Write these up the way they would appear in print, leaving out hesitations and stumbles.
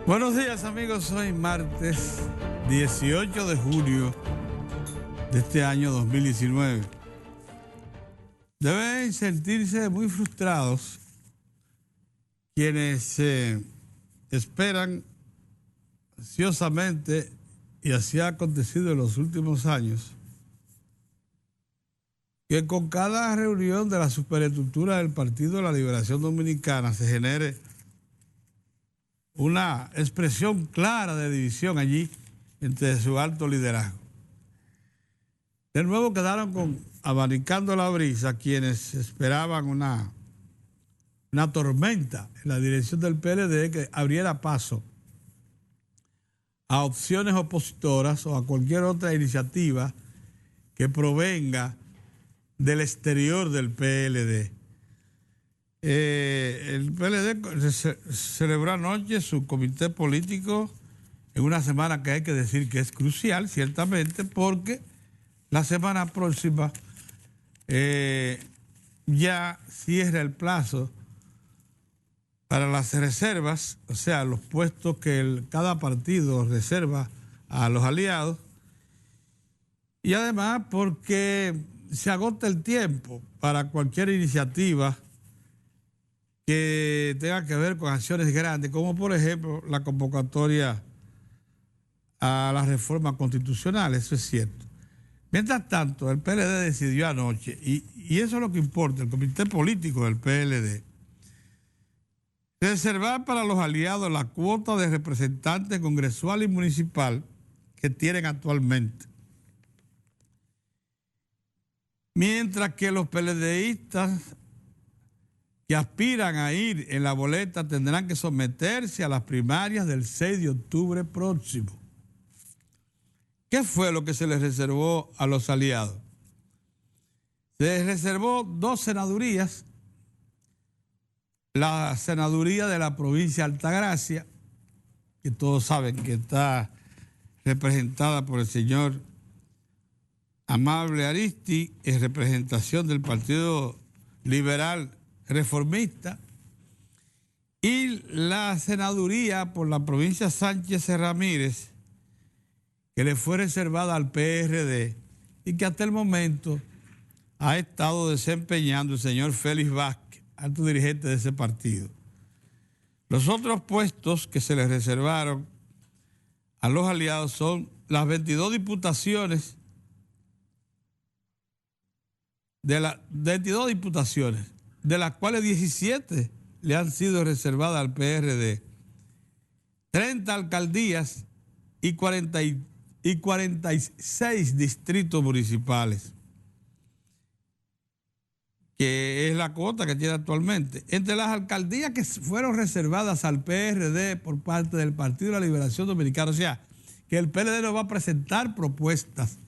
Buenos días amigos, hoy martes 18 de julio de este año 2019. Deben sentirse muy frustrados quienes esperan ansiosamente, y así ha acontecido en los últimos años, que con cada reunión de la superestructura del Partido de la Liberación Dominicana se genere una expresión clara de división allí entre su alto liderazgo. De nuevo quedaron abanicando la brisa quienes esperaban una tormenta en la dirección del PLD que abriera paso a opciones opositoras o a cualquier otra iniciativa que provenga del exterior del PLD. El PLD celebró anoche su comité político en una semana que hay que decir que es crucial, ciertamente, porque la semana próxima ya cierra el plazo para las reservas, o sea, los puestos que cada partido reserva a los aliados, y además porque se agota el tiempo para cualquier iniciativa que tenga que ver con acciones grandes, como por ejemplo la convocatoria a las reformas constitucionales, eso es cierto. Mientras tanto, el PLD decidió anoche, y eso es lo que importa, el comité político del PLD, reservar para los aliados la cuota de representantes congresual y municipal que tienen actualmente. Mientras que los PLDistas que aspiran a ir en la boleta tendrán que someterse a las primarias del 6 de octubre próximo. ¿Qué fue lo que se les reservó a los aliados? Se les reservó 2 senadurías. La senaduría de la provincia de Altagracia, que todos saben que está representada por el señor Amable Aristi, en representación del Partido Liberal Reformista, y la senaduría por la provincia Sánchez Ramírez, que le fue reservada al PRD y que hasta el momento ha estado desempeñando el señor Félix Vázquez, alto dirigente de ese partido. Los otros puestos que se les reservaron a los aliados son las 22 diputaciones, de las cuales 17 le han sido reservadas al PRD, 30 alcaldías y 46 distritos municipales, que es la cuota que tiene actualmente. Entre las alcaldías que fueron reservadas al PRD por parte del Partido de la Liberación Dominicana, o sea, que el PLD no va a presentar propuestas.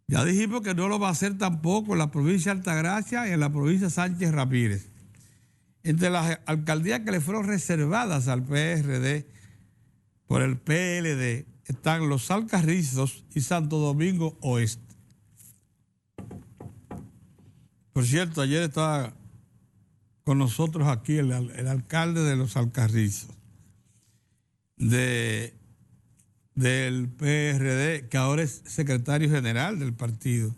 Ya dijimos que no lo va a hacer tampoco en la provincia de Altagracia y en la provincia de Sánchez Ramírez. Entre las alcaldías que le fueron reservadas al PRD por el PLD están Los Alcarrizos y Santo Domingo Oeste. Por cierto, ayer estaba con nosotros aquí el alcalde de Los Alcarrizos, del PRD, que ahora es secretario general del partido.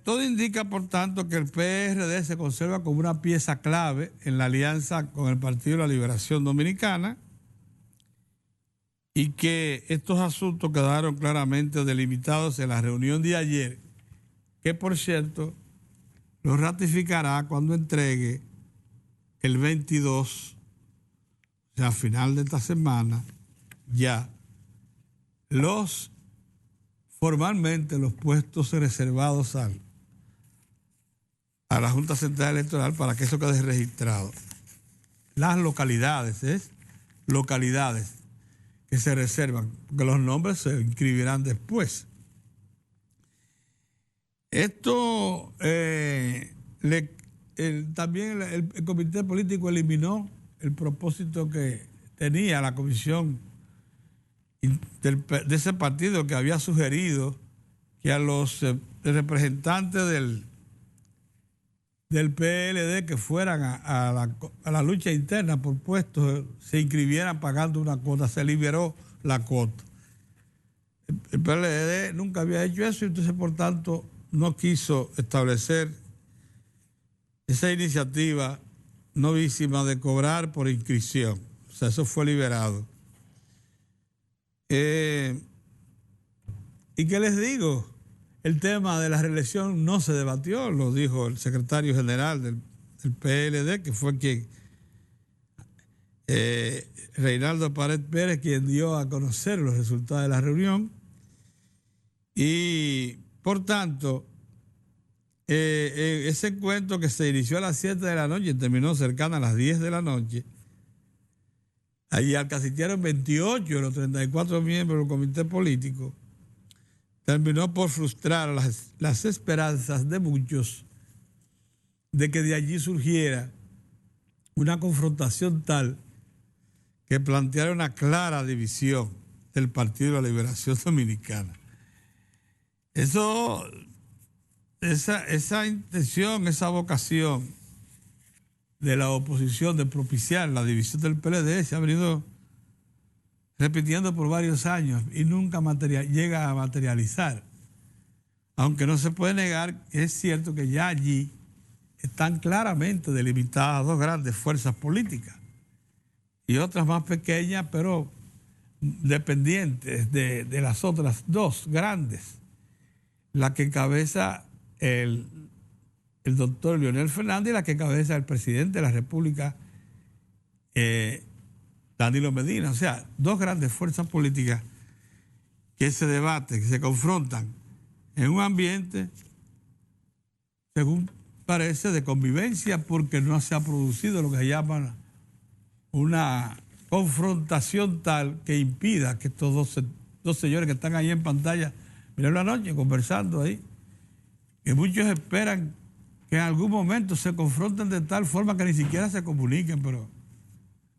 Todo indica, por tanto, que el PRD se conserva como una pieza clave en la alianza con el Partido de la Liberación Dominicana y que estos asuntos quedaron claramente delimitados en la reunión de ayer, que por cierto lo ratificará cuando entregue el 22, o sea, a final de esta semana, ya formalmente los puestos reservados a la Junta Central Electoral para que eso quede registrado. Las localidades que se reservan, porque los nombres se inscribirán después. Esto también el comité político eliminó el propósito que tenía la comisión de ese partido, que había sugerido que a los representantes del PLD que fueran a la lucha interna por puestos, se inscribieran pagando una cuota, se liberó la cuota. El PLD nunca había hecho eso y entonces, por tanto, no quiso establecer esa iniciativa novísima de cobrar por inscripción. O sea, eso fue liberado. ¿Y qué les digo? El tema de la reelección no se debatió, lo dijo el secretario general del PLD, que fue quien, Reinaldo Pared Pérez, quien dio a conocer los resultados de la reunión. Y, por tanto, ese encuentro que se inició a las 7 de la noche y terminó cercana a las 10 de la noche, allí asistieron 28 de los 34 miembros del comité político, terminó por frustrar las esperanzas de muchos de que de allí surgiera una confrontación tal que planteara una clara división del Partido de la Liberación Dominicana. Esa intención, esa vocación de la oposición de propiciar la división del PLD se ha venido repitiendo por varios años y nunca llega a materializar. Aunque no se puede negar, es cierto que ya allí están claramente delimitadas dos grandes fuerzas políticas y otras más pequeñas, pero dependientes de las otras dos grandes. La que encabeza el doctor Leonel Fernández y la que encabeza el presidente de la República, Danilo Medina. O sea, dos grandes fuerzas políticas que se debaten, que se confrontan en un ambiente, según parece, de convivencia, porque no se ha producido lo que se llama una confrontación tal que impida que estos dos señores que están ahí en pantalla, miren la noche conversando ahí, que muchos esperan que en algún momento se confronten de tal forma que ni siquiera se comuniquen, pero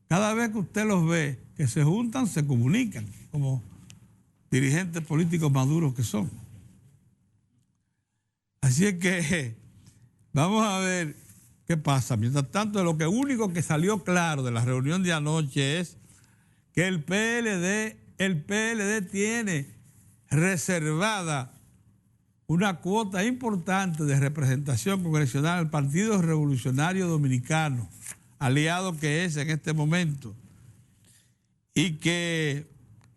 cada vez que usted los ve que se juntan, se comunican, como dirigentes políticos maduros que son. Así es que vamos a ver qué pasa. Mientras tanto, lo único que salió claro de la reunión de anoche es que el PLD tiene reservada una cuota importante de representación congresional al Partido Revolucionario Dominicano, aliado que es en este momento, y que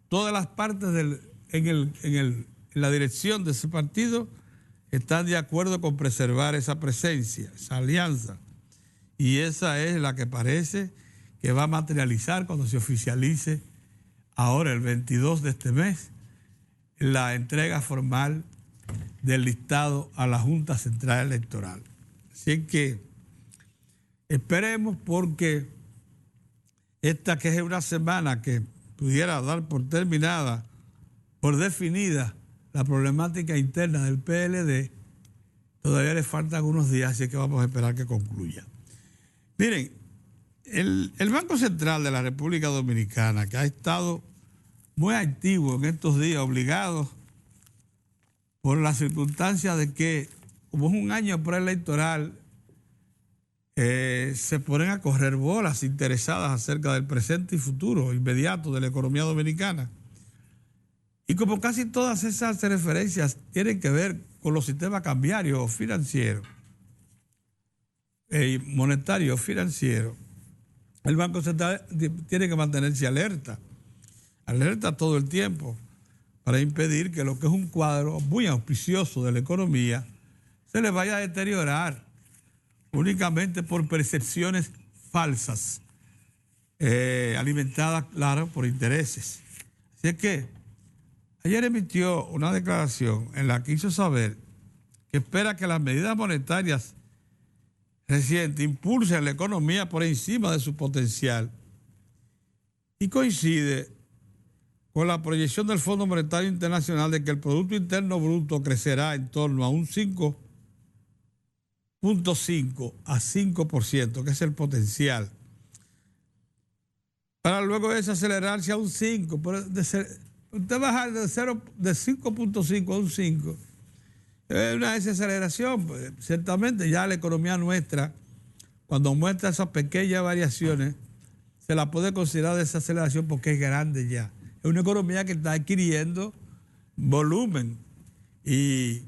todas las partes en la dirección de ese partido están de acuerdo con preservar esa presencia, esa alianza, y esa es la que parece que va a materializar cuando se oficialice ahora el 22 de este mes la entrega formal del listado a la Junta Central Electoral. Así que esperemos, porque esta que es una semana que pudiera dar por terminada, por definida la problemática interna del PLD, todavía le faltan unos días, así que vamos a esperar que concluya. Miren, el Banco Central de la República Dominicana, que ha estado muy activo en estos días, obligado por la circunstancia de que, como es un año preelectoral, se ponen a correr bolas interesadas acerca del presente y futuro inmediato de la economía dominicana. Y como casi todas esas referencias tienen que ver con los sistemas cambiarios financieros, monetarios financieros, el Banco Central tiene que mantenerse alerta todo el tiempo, para impedir que lo que es un cuadro muy auspicioso de la economía se le vaya a deteriorar únicamente por percepciones falsas, alimentadas, claro, por intereses. Así es que ayer emitió una declaración en la que hizo saber que espera que las medidas monetarias recientes impulsen la economía por encima de su potencial, y coincide con la proyección del Fondo Monetario Internacional de que el Producto Interno Bruto crecerá en torno a un 5.5 a 5%, que es el potencial, para luego desacelerarse a un 5%. Usted bajar de 5.5 a un 5%, Es una desaceleración, pues, ciertamente ya la economía nuestra, cuando muestra esas pequeñas variaciones, se la puede considerar desaceleración porque es grande ya. Es una economía que está adquiriendo volumen. Y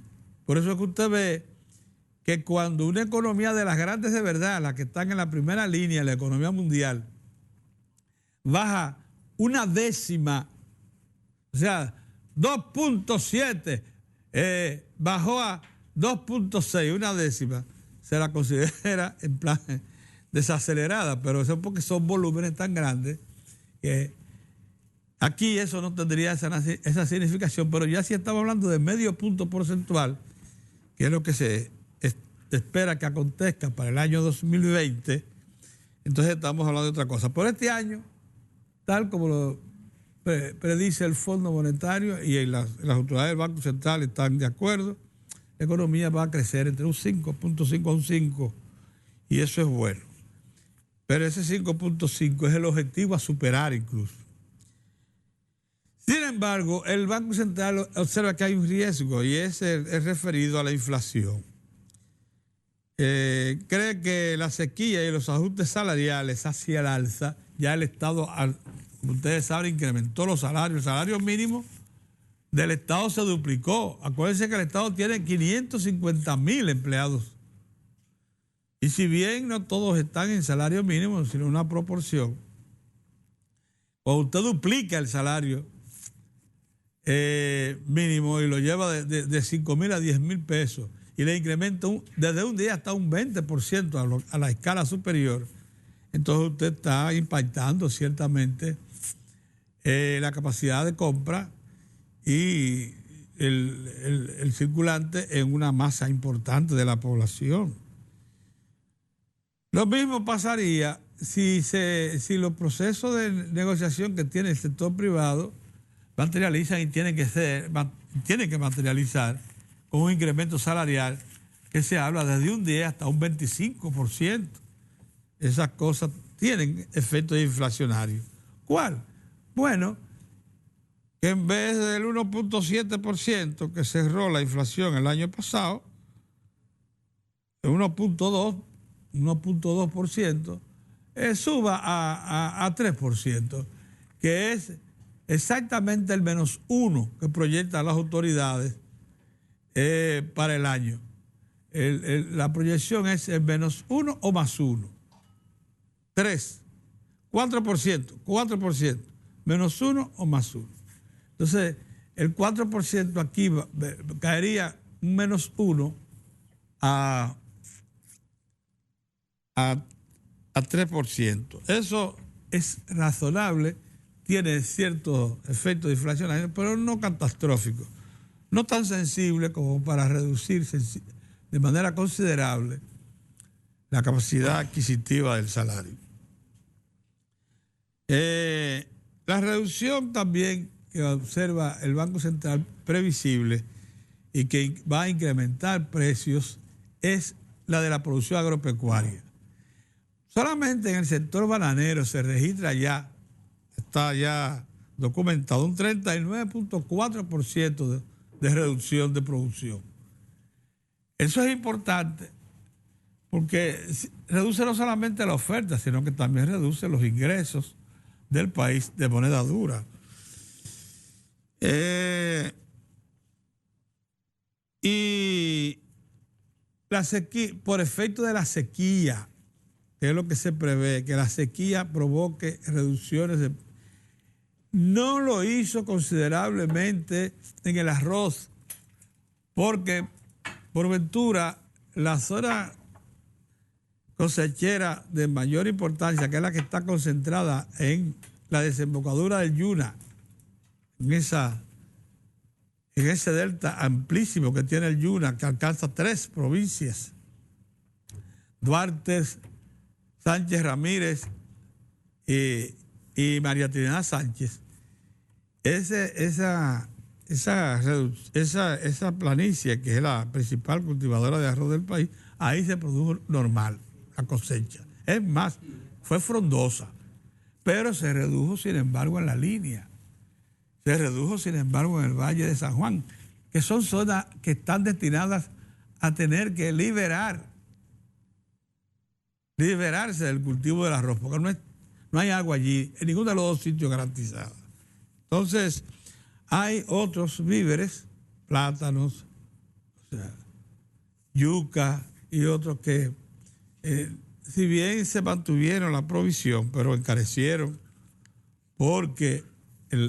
por eso es que usted ve que cuando una economía de las grandes de verdad, las que están en la primera línea de la economía mundial, baja una décima, o sea, 2.7, bajó a 2.6, una décima, se la considera en plan desacelerada, pero eso es porque son volúmenes tan grandes que aquí eso no tendría esa significación, pero ya si estamos hablando de medio punto porcentual, que es lo que se espera que acontezca para el año 2020, entonces estamos hablando de otra cosa. Por este año, tal como lo predice el Fondo Monetario y las autoridades del Banco Central están de acuerdo, la economía va a crecer entre un 5.5 a un 5, y eso es bueno. Pero ese 5.5 es el objetivo a superar incluso. Sin embargo, el Banco Central observa que hay un riesgo y es referido a la inflación. Cree que la sequía y los ajustes salariales hacia el alza, ya el Estado, como ustedes saben, incrementó los salarios. El salario mínimo del Estado se duplicó. Acuérdense que el Estado tiene 550,000 empleados. Y si bien no todos están en salario mínimo, sino una proporción, cuando usted duplica el salario mínimo y lo lleva de 5,000 a 10,000 pesos y le incrementa desde un día hasta un 20% a la escala superior, entonces usted está impactando ciertamente la capacidad de compra y el circulante en una masa importante de la población. Lo mismo pasaría si los procesos de negociación que tiene el sector privado materializan y tienen que materializar con un incremento salarial que se habla desde un 10 hasta un 25%. Esas cosas tienen efectos inflacionarios. ¿Cuál? Bueno, que en vez del 1.7% que cerró la inflación el año pasado, 1.2%, suba a 3%, que es exactamente el -1 que proyectan las autoridades para el año. La proyección es el -1 o +1. 3, 4%, -1 o +1. Entonces, el 4% aquí caería un -1 a 3%. Eso es razonable, tiene ciertos efectos inflacionarios, pero no catastróficos, no tan sensible como para reducir de manera considerable la capacidad adquisitiva del salario. La reducción también que observa el Banco Central previsible y que va a incrementar precios es la de la producción agropecuaria. Solamente en el sector bananero se registra está ya documentado un 39.4% de reducción de producción. Eso es importante porque reduce no solamente la oferta, sino que también reduce los ingresos del país de moneda dura. Y la sequía, por efecto de la sequía, que es lo que se prevé, que la sequía provoque reducciones no lo hizo considerablemente en el arroz, porque por ventura la zona cosechera de mayor importancia, que es la que está concentrada en la desembocadura del Yuna, en ese delta amplísimo que tiene el Yuna, que alcanza 3 provincias, Duarte, Sánchez Ramírez y María Trinidad Sánchez. Esa planicie, que es la principal cultivadora de arroz del país, ahí se produjo normal la cosecha. Es más, fue frondosa, pero se redujo, sin embargo, en la línea. Se redujo, sin embargo, en el Valle de San Juan, que son zonas que están destinadas a tener que liberarse del cultivo del arroz, porque no hay agua allí, en ninguno de los dos sitios garantizada. Entonces, hay otros víveres, plátanos, o sea, yuca y otros que, si bien se mantuvieron la provisión, pero encarecieron porque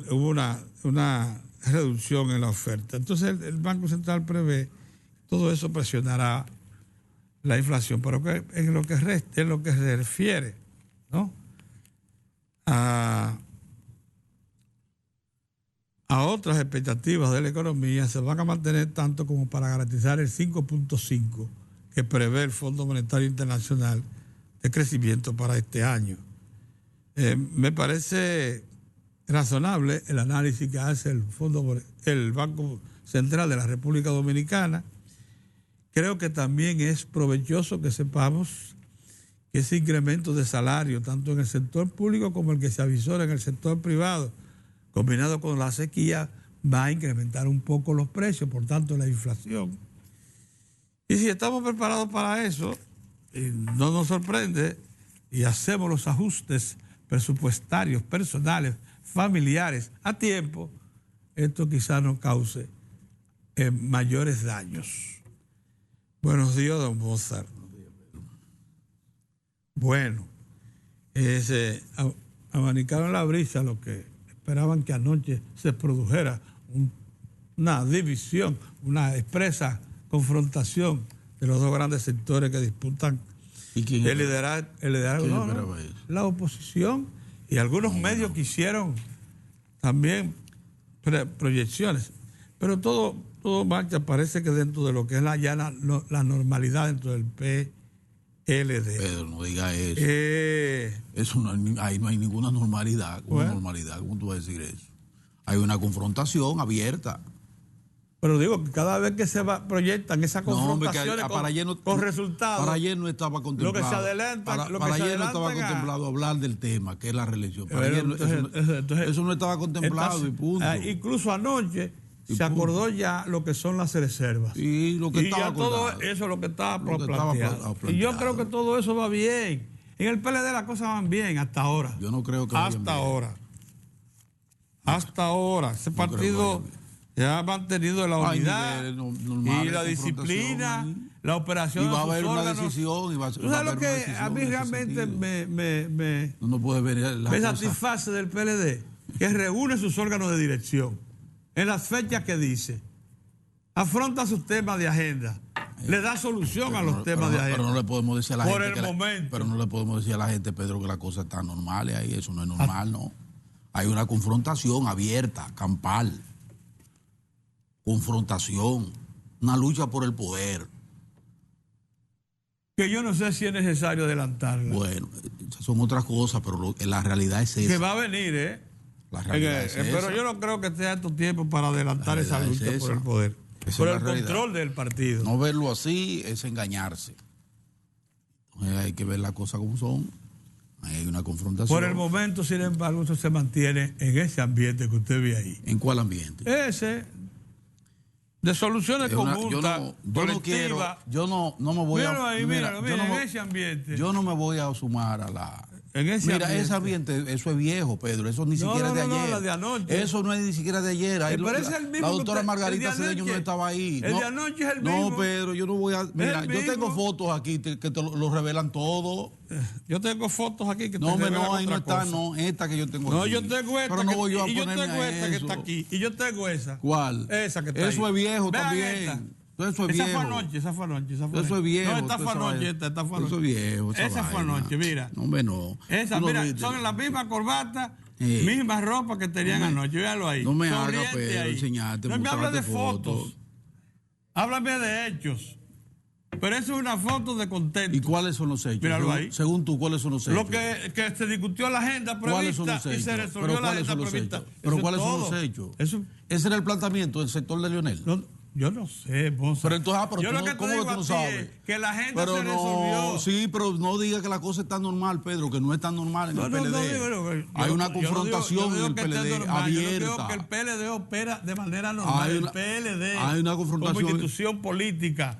hubo una reducción en la oferta. Entonces, el Banco Central prevé todo eso presionará la inflación, pero en lo que se refiere, ¿no?, a otras expectativas de la economía, se van a mantener tanto como para garantizar el 5.5 que prevé el Fondo Monetario Internacional de crecimiento para este año. Me parece razonable el análisis que hace el Banco Central de la República Dominicana. Creo que también es provechoso que sepamos que ese incremento de salario, tanto en el sector público como el que se avisora en el sector privado, combinado con la sequía, va a incrementar un poco los precios, por tanto la inflación. Y si estamos preparados para eso, no nos sorprende, y hacemos los ajustes presupuestarios, personales, familiares, a tiempo, esto quizás no cause mayores daños. Buenos días, don Mozart. Bueno, abanicaron la brisa los que esperaban que anoche se produjera una división, una expresa confrontación de los dos grandes sectores que disputan el liderazgo. No, la oposición y algunos medios que hicieron también proyecciones, pero todo marcha, parece que dentro de lo que es la normalidad dentro del PLD. Pedro, no diga eso. Ahí no hay ninguna normalidad. Normalidad, ¿cómo tú vas a decir eso? Hay una confrontación abierta. Pero digo que cada vez que proyectan esas confrontaciones con resultados. Para ayer no estaba contemplado. Lo que se adelanta. Para ayer no estaba contemplado hablar del tema, que es la reelección. Para ayer eso no estaba contemplado y punto. Incluso anoche se acordó ya lo que son las reservas. Y lo que estaba ya todo eso es lo que estaba planteado. Y yo creo que todo eso va bien. En el PLD las cosas van bien hasta ahora. Yo no creo que hasta ahora. Hasta ahora. Ese partido ya ha mantenido la unidad y la disciplina, la operación. Y va a haber una decisión. ¿Tú sabes lo que a mí realmente me satisface del PLD? Que reúne sus órganos de dirección en las fechas que dice, afronta sus temas de agenda, le da solución a los temas de agenda. Pero no le podemos decir a la gente por el momento. Pero no le podemos decir a la gente, Pedro, que las cosas están normales ahí. Eso no es normal, no. Hay una confrontación abierta, campal. Confrontación, una lucha por el poder. Que yo no sé si es necesario adelantarla. Bueno, esas son otras cosas, pero la realidad es esa. Que va a venir, La realidad es esa. Pero yo no creo que esté estos tiempos para adelantar esa lucha por el poder. Por el control del partido. No verlo así es engañarse. Entonces hay que ver las cosas como son. Hay una confrontación. Por el momento, sin embargo, eso se mantiene en ese ambiente que usted ve ahí. ¿En cuál ambiente? Ese de soluciones conjuntas, colectivas. Yo no me voy míralo, en ese ambiente. Yo no me voy a sumar a la... ese ambiente, eso es viejo, Pedro, eso ni siquiera es de ayer. No, de anoche. Eso no es ni siquiera de ayer. La doctora Margarita Cedeño no estaba ahí. El de anoche es el mismo. No, Pedro, yo no voy a... Mira, yo tengo fotos aquí que te lo revelan todo. Yo tengo fotos aquí que no, ahí no está, no, esta que yo tengo aquí. No, yo tengo esta. Pero no voy yo a ponerme a yo tengo esta eso. que está aquí. Y yo tengo esa. ¿Cuál? Esa que está Eso ahí. Es viejo Vean también. Eso es esa viejo. Esa fue anoche. Eso es viejo. No, esta fue anoche. Eso es viejo. Esa fue anoche, mira. No, hombre, no. Esa, mira, son las mismas corbatas, mismas ropas que tenían anoche. Véalo ahí. No me hagas, Pedro, enseñarte. No me hables de fotos. Háblame de hechos. Pero eso es una foto de contento. ¿Y cuáles son los hechos? Míralo ahí. Según tú, ¿cuáles son los hechos? Lo que se discutió la agenda prevista y se resolvió la agenda prevista. ¿Pero cuáles son los hechos? Ese era el planteamiento del sector de Leonel. Yo no sé, Monza. Pero entonces, yo lo que ¿cómo que tú no sabes? Que la gente pero se no, resolvió. Sí, pero no diga que la cosa está normal, Pedro, que no es tan normal en el PLD. Hay una confrontación en el PLD abierta. Yo no digo que el PLD opera de manera normal. El PLD, hay una confrontación, como institución política,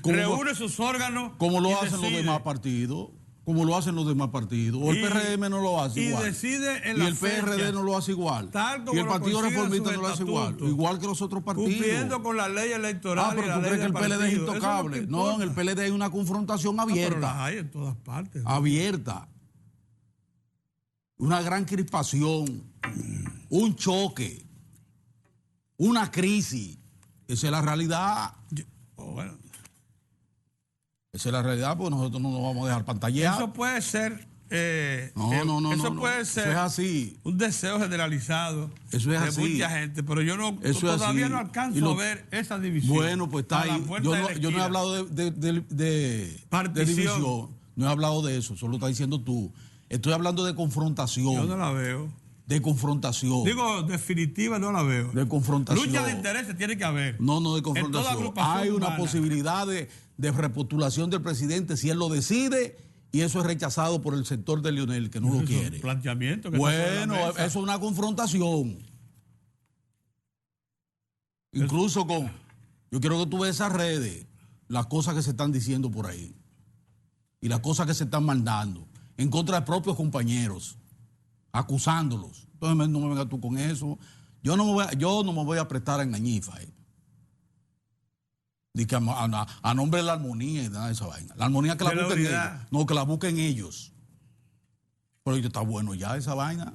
reúne sus órganos. Como lo hacen los demás partidos. Como lo hacen los demás partidos. O el PRM no lo hace igual. Decide en y el PRD no lo hace igual. Y el Partido Reformista no lo hace igual. Igual que los otros partidos. Cumpliendo con la ley electoral. Pero tú crees que el PLD es intocable. No, en el PLD hay una confrontación abierta. Pero las hay en todas partes. Abierta. Una gran crispación. Un choque. Una crisis. Esa es la realidad. Bueno. Esa es la realidad, porque nosotros no nos vamos a dejar pantallar. Eso puede ser. Eso puede ser. Eso es así. Un deseo generalizado eso es de así. Mucha gente, pero yo no todavía no alcanzo a ver esa división. Bueno, pues está ahí. Yo no he hablado de división. No he hablado de eso. Solo está diciendo tú. Estoy hablando de confrontación. Yo no la veo. De confrontación. Digo, definitiva no la veo. De confrontación. Lucha de intereses tiene que haber. No, de confrontación. Hay una posibilidad de repostulación del presidente si él lo decide, y eso es rechazado por el sector de Leonel, que no lo quiere. Planteamiento que bueno, eso es una confrontación. Incluso yo quiero que tú veas esas redes, las cosas que se están diciendo por ahí y las cosas que se están mandando en contra de propios compañeros, acusándolos. Entonces no me vengas tú con eso. Yo no me voy a prestar a engañifa. Dice a nombre de la armonía y nada de esa vaina. La armonía que la busquen ellos. No, que la busquen ellos. Pero está bueno ya esa vaina.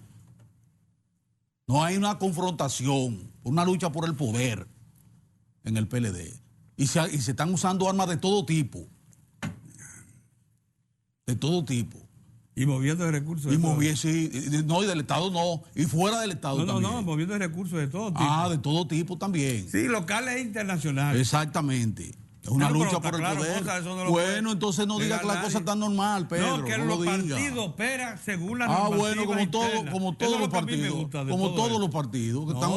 No hay una confrontación, una lucha por el poder en el PLD. Y se están usando armas de todo tipo. De todo tipo. Y moviendo recursos. Y del Estado no. Y fuera del Estado también. No, moviendo recursos de todo tipo. De todo tipo también. Sí, locales e internacionales. Exactamente. Es una lucha por el poder. Bueno, entonces no diga que la cosa está normal, Pedro. No, que los partidos operan según la normativa como todos los partidos. Como todos los partidos que están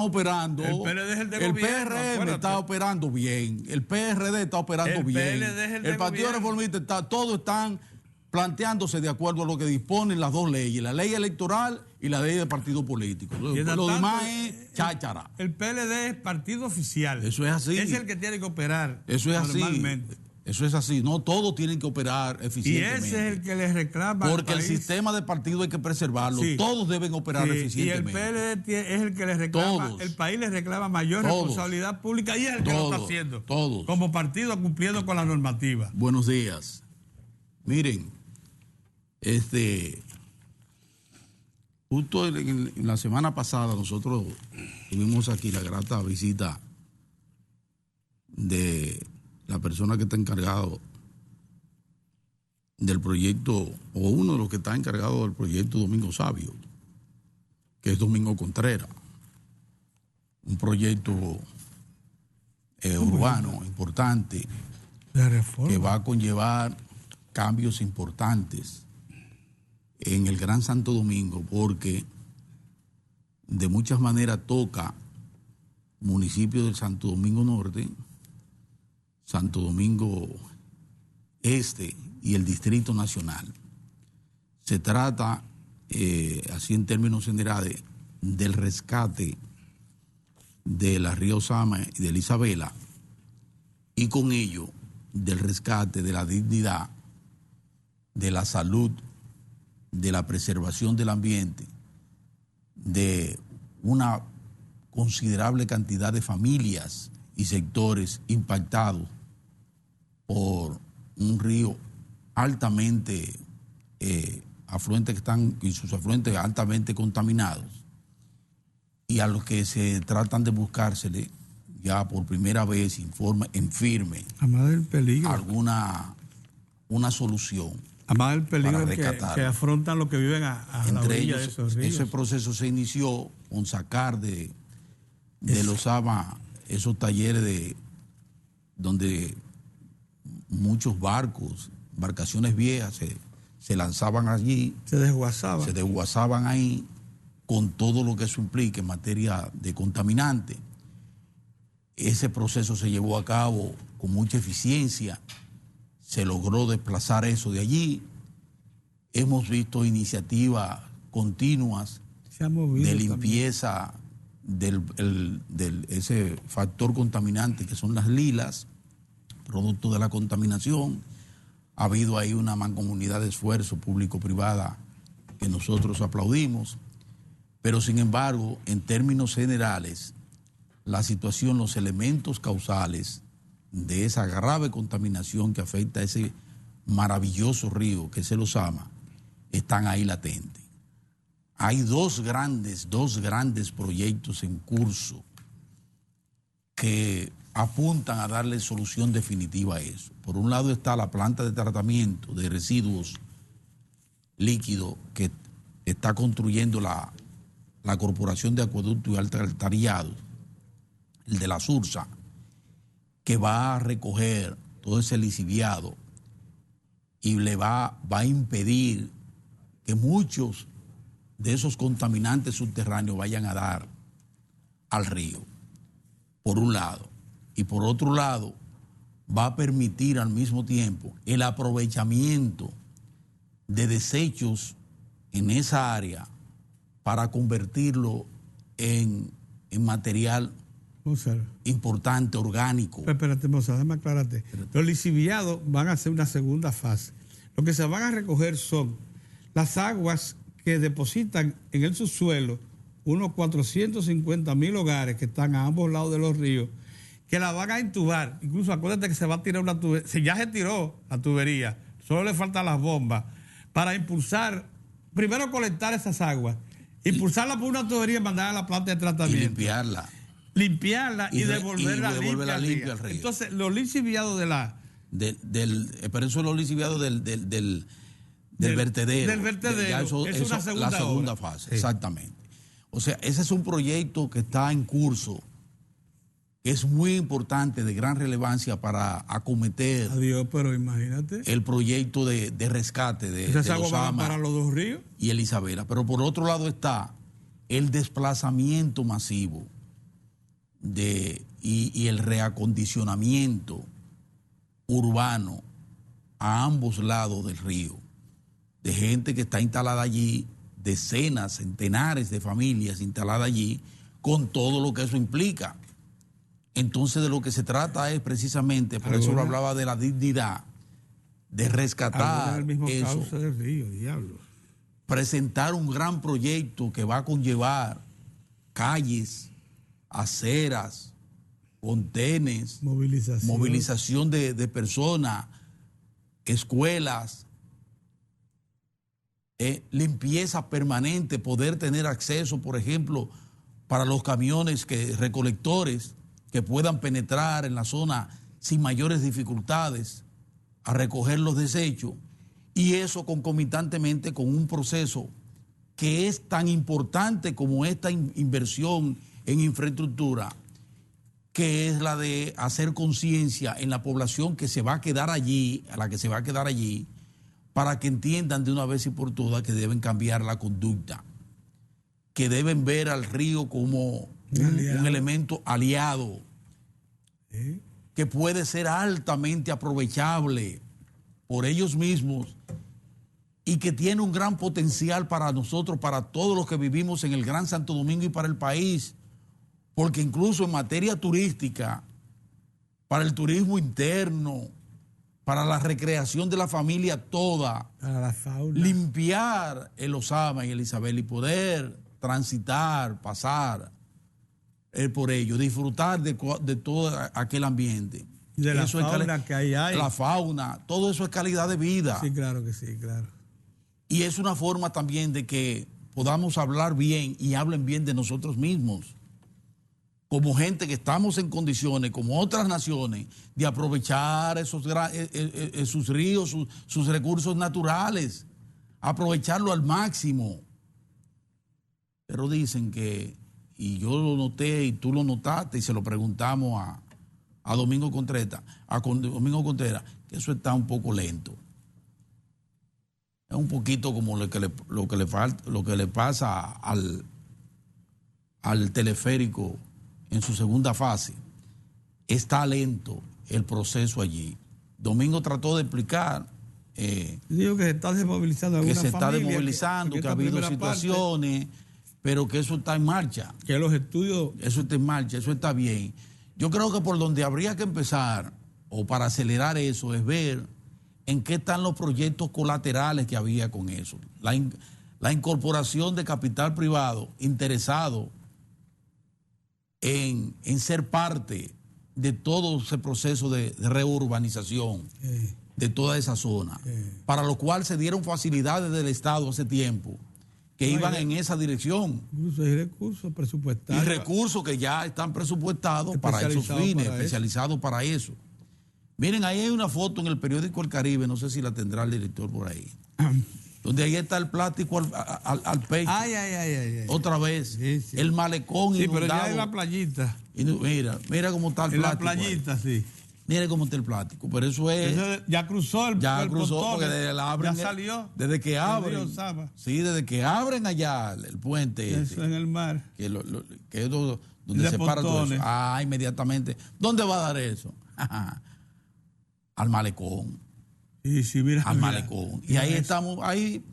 operando. El PLD es el de el PRM está operando bien. El PRD está operando bien. El Partido Reformista todos están planteándose de acuerdo a lo que disponen las dos leyes, la ley electoral y la ley de partido político. Lo demás es cháchara. El PLD es partido oficial. Eso es así. Es el que tiene que operar. Eso es normalmente. Así. Eso es así. No todos tienen que operar eficientemente. Y ese es el que les reclama. Porque el sistema de partido hay que preservarlo. Sí. Todos deben operar eficientemente. Y el PLD es el que les reclama. Todos. El país les reclama mayor responsabilidad pública y es el que lo está haciendo. Todos. Como partido cumpliendo con la normativa. Buenos días. Miren. Justo en la semana pasada nosotros tuvimos aquí la grata visita de la persona que está encargado del proyecto, o uno de los que está encargado del proyecto Domingo Sabio, que es Domingo Contreras, un proyecto urbano importante que va a conllevar cambios importantes en el Gran Santo Domingo, porque de muchas maneras toca municipios del Santo Domingo Norte, Santo Domingo Este y el Distrito Nacional. Se trata, así en términos generales, del rescate de la Río Sama y de la Isabela, y con ello del rescate de la dignidad, de la salud, de la preservación del ambiente, de una considerable cantidad de familias y sectores impactados por un río altamente afluentes que están y sus afluentes altamente contaminados, y a los que se tratan de buscársele ya por primera vez en firme una solución. Además del peligro que afrontan los que viven a la orilla de esos ríos. Ese proceso se inició con sacar de los AMA esos talleres donde muchos embarcaciones viejas se lanzaban allí. Se desguazaban ahí con todo lo que eso implica en materia de contaminante. Ese proceso se llevó a cabo con mucha eficiencia, se logró desplazar eso de allí. Hemos visto iniciativas continuas de limpieza del ese factor contaminante que son las lilas, producto de la contaminación. Ha habido ahí una mancomunidad de esfuerzo público-privada que nosotros aplaudimos, pero sin embargo, en términos generales, la situación, los elementos causales de esa grave contaminación que afecta a ese maravilloso río que es el Osama, están ahí latentes. Hay dos grandes proyectos en curso que apuntan a darle solución definitiva a eso. Por un lado está la planta de tratamiento de residuos líquidos que está construyendo la Corporación de Acueducto y Alcantarillado, el de la Sursa, que va a recoger todo ese lixiviado y le va a impedir que muchos de esos contaminantes subterráneos vayan a dar al río, por un lado. Y por otro lado, va a permitir al mismo tiempo el aprovechamiento de desechos en esa área para convertirlo en material importante, orgánico. Espérate, Moza, déjame aclararte. Los lixiviados van a hacer una segunda fase. Lo que se van a recoger son las aguas que depositan en el subsuelo unos 450,000 hogares que están a ambos lados de los ríos, que la van a intubar. Incluso acuérdate que se va a tirar una tubería. Si ya se tiró la tubería, solo le faltan las bombas para impulsar, primero colectar esas aguas, impulsarla por una tubería y mandarla a la planta de tratamiento. Y limpiarla y devolverla limpia al río. Entonces, los lixiviados pero eso es los lixiviados del vertedero. Del vertedero. Es una segunda fase, sí. Exactamente. O sea, ese es un proyecto que está en curso, que es muy importante, de gran relevancia para acometer. Adiós, pero imagínate. El proyecto de rescate de Osama para los dos ríos y el Isabela. Pero por otro lado está el desplazamiento masivo y el reacondicionamiento urbano a ambos lados del río, de gente que está instalada allí, decenas, centenares de familias instaladas allí, con todo lo que eso implica. Entonces de lo que se trata es precisamente, por eso lo hablaba de la dignidad, de rescatar el mismo eso, cauce del río, diablos. Presentar un gran proyecto que va a conllevar calles, aceras, contenes, movilización de personas, escuelas, limpieza permanente, poder tener acceso, por ejemplo, para los camiones recolectores que puedan penetrar en la zona sin mayores dificultades a recoger los desechos, y eso concomitantemente con un proceso que es tan importante como esta inversión en infraestructura, que es la de hacer conciencia en la población que se va a quedar allí, a la que se va a quedar allí, para que entiendan de una vez y por todas que deben cambiar la conducta, que deben ver al río como un elemento aliado, que puede ser altamente aprovechable por ellos mismos y que tiene un gran potencial para nosotros, para todos los que vivimos en el Gran Santo Domingo y para el país, porque incluso en materia turística, para el turismo interno, para la recreación de la familia toda, para la fauna, limpiar el Osama y el Isabel y poder transitar, pasar por ello, disfrutar de todo aquel ambiente. De la fauna que ahí hay. La fauna, todo eso es calidad de vida. Sí, claro que sí, claro. Y es una forma también de que podamos hablar bien y hablen bien de nosotros mismos, como gente que estamos en condiciones, como otras naciones, de aprovechar sus ríos, sus recursos naturales, aprovecharlo al máximo. Pero dicen que, y yo lo noté y tú lo notaste y se lo preguntamos a Domingo Contreras, que eso está un poco lento. Es un poquito como lo que le pasa al teleférico en su segunda fase, está lento el proceso allí. Domingo trató de explicar digo que se está desmovilizando que se está desmovilizando, que ha habido situaciones, pero que eso está en marcha. Que los estudios... Eso está en marcha, eso está bien. Yo creo que por donde habría que empezar, o para acelerar eso, es ver en qué están los proyectos colaterales que había con eso. La incorporación de capital privado interesado en ser parte de todo ese proceso de reurbanización de toda esa zona, para lo cual se dieron facilidades del Estado hace tiempo que iban en esa dirección. Incluso hay recursos presupuestarios. Y recursos que ya están presupuestados para esos fines, especializados para eso. Miren, ahí hay una foto en el periódico El Caribe, no sé si la tendrá el director por ahí, donde ahí está el plástico al pecho. Ay. Otra vez, sí. El malecón inundado. Sí, pero ya en la playita. Mira cómo está el plástico. En la playita, sí. Mire cómo está el plástico, pero eso es... Eso ya cruzó el cruzó porque ya salió. Desde que abren. Sí, desde que abren allá el puente. Eso en el mar. Que es donde se para todo eso. Inmediatamente. ¿Dónde va a dar eso? Al malecón. Sí, mira. Al malecón. Y ahí estamos,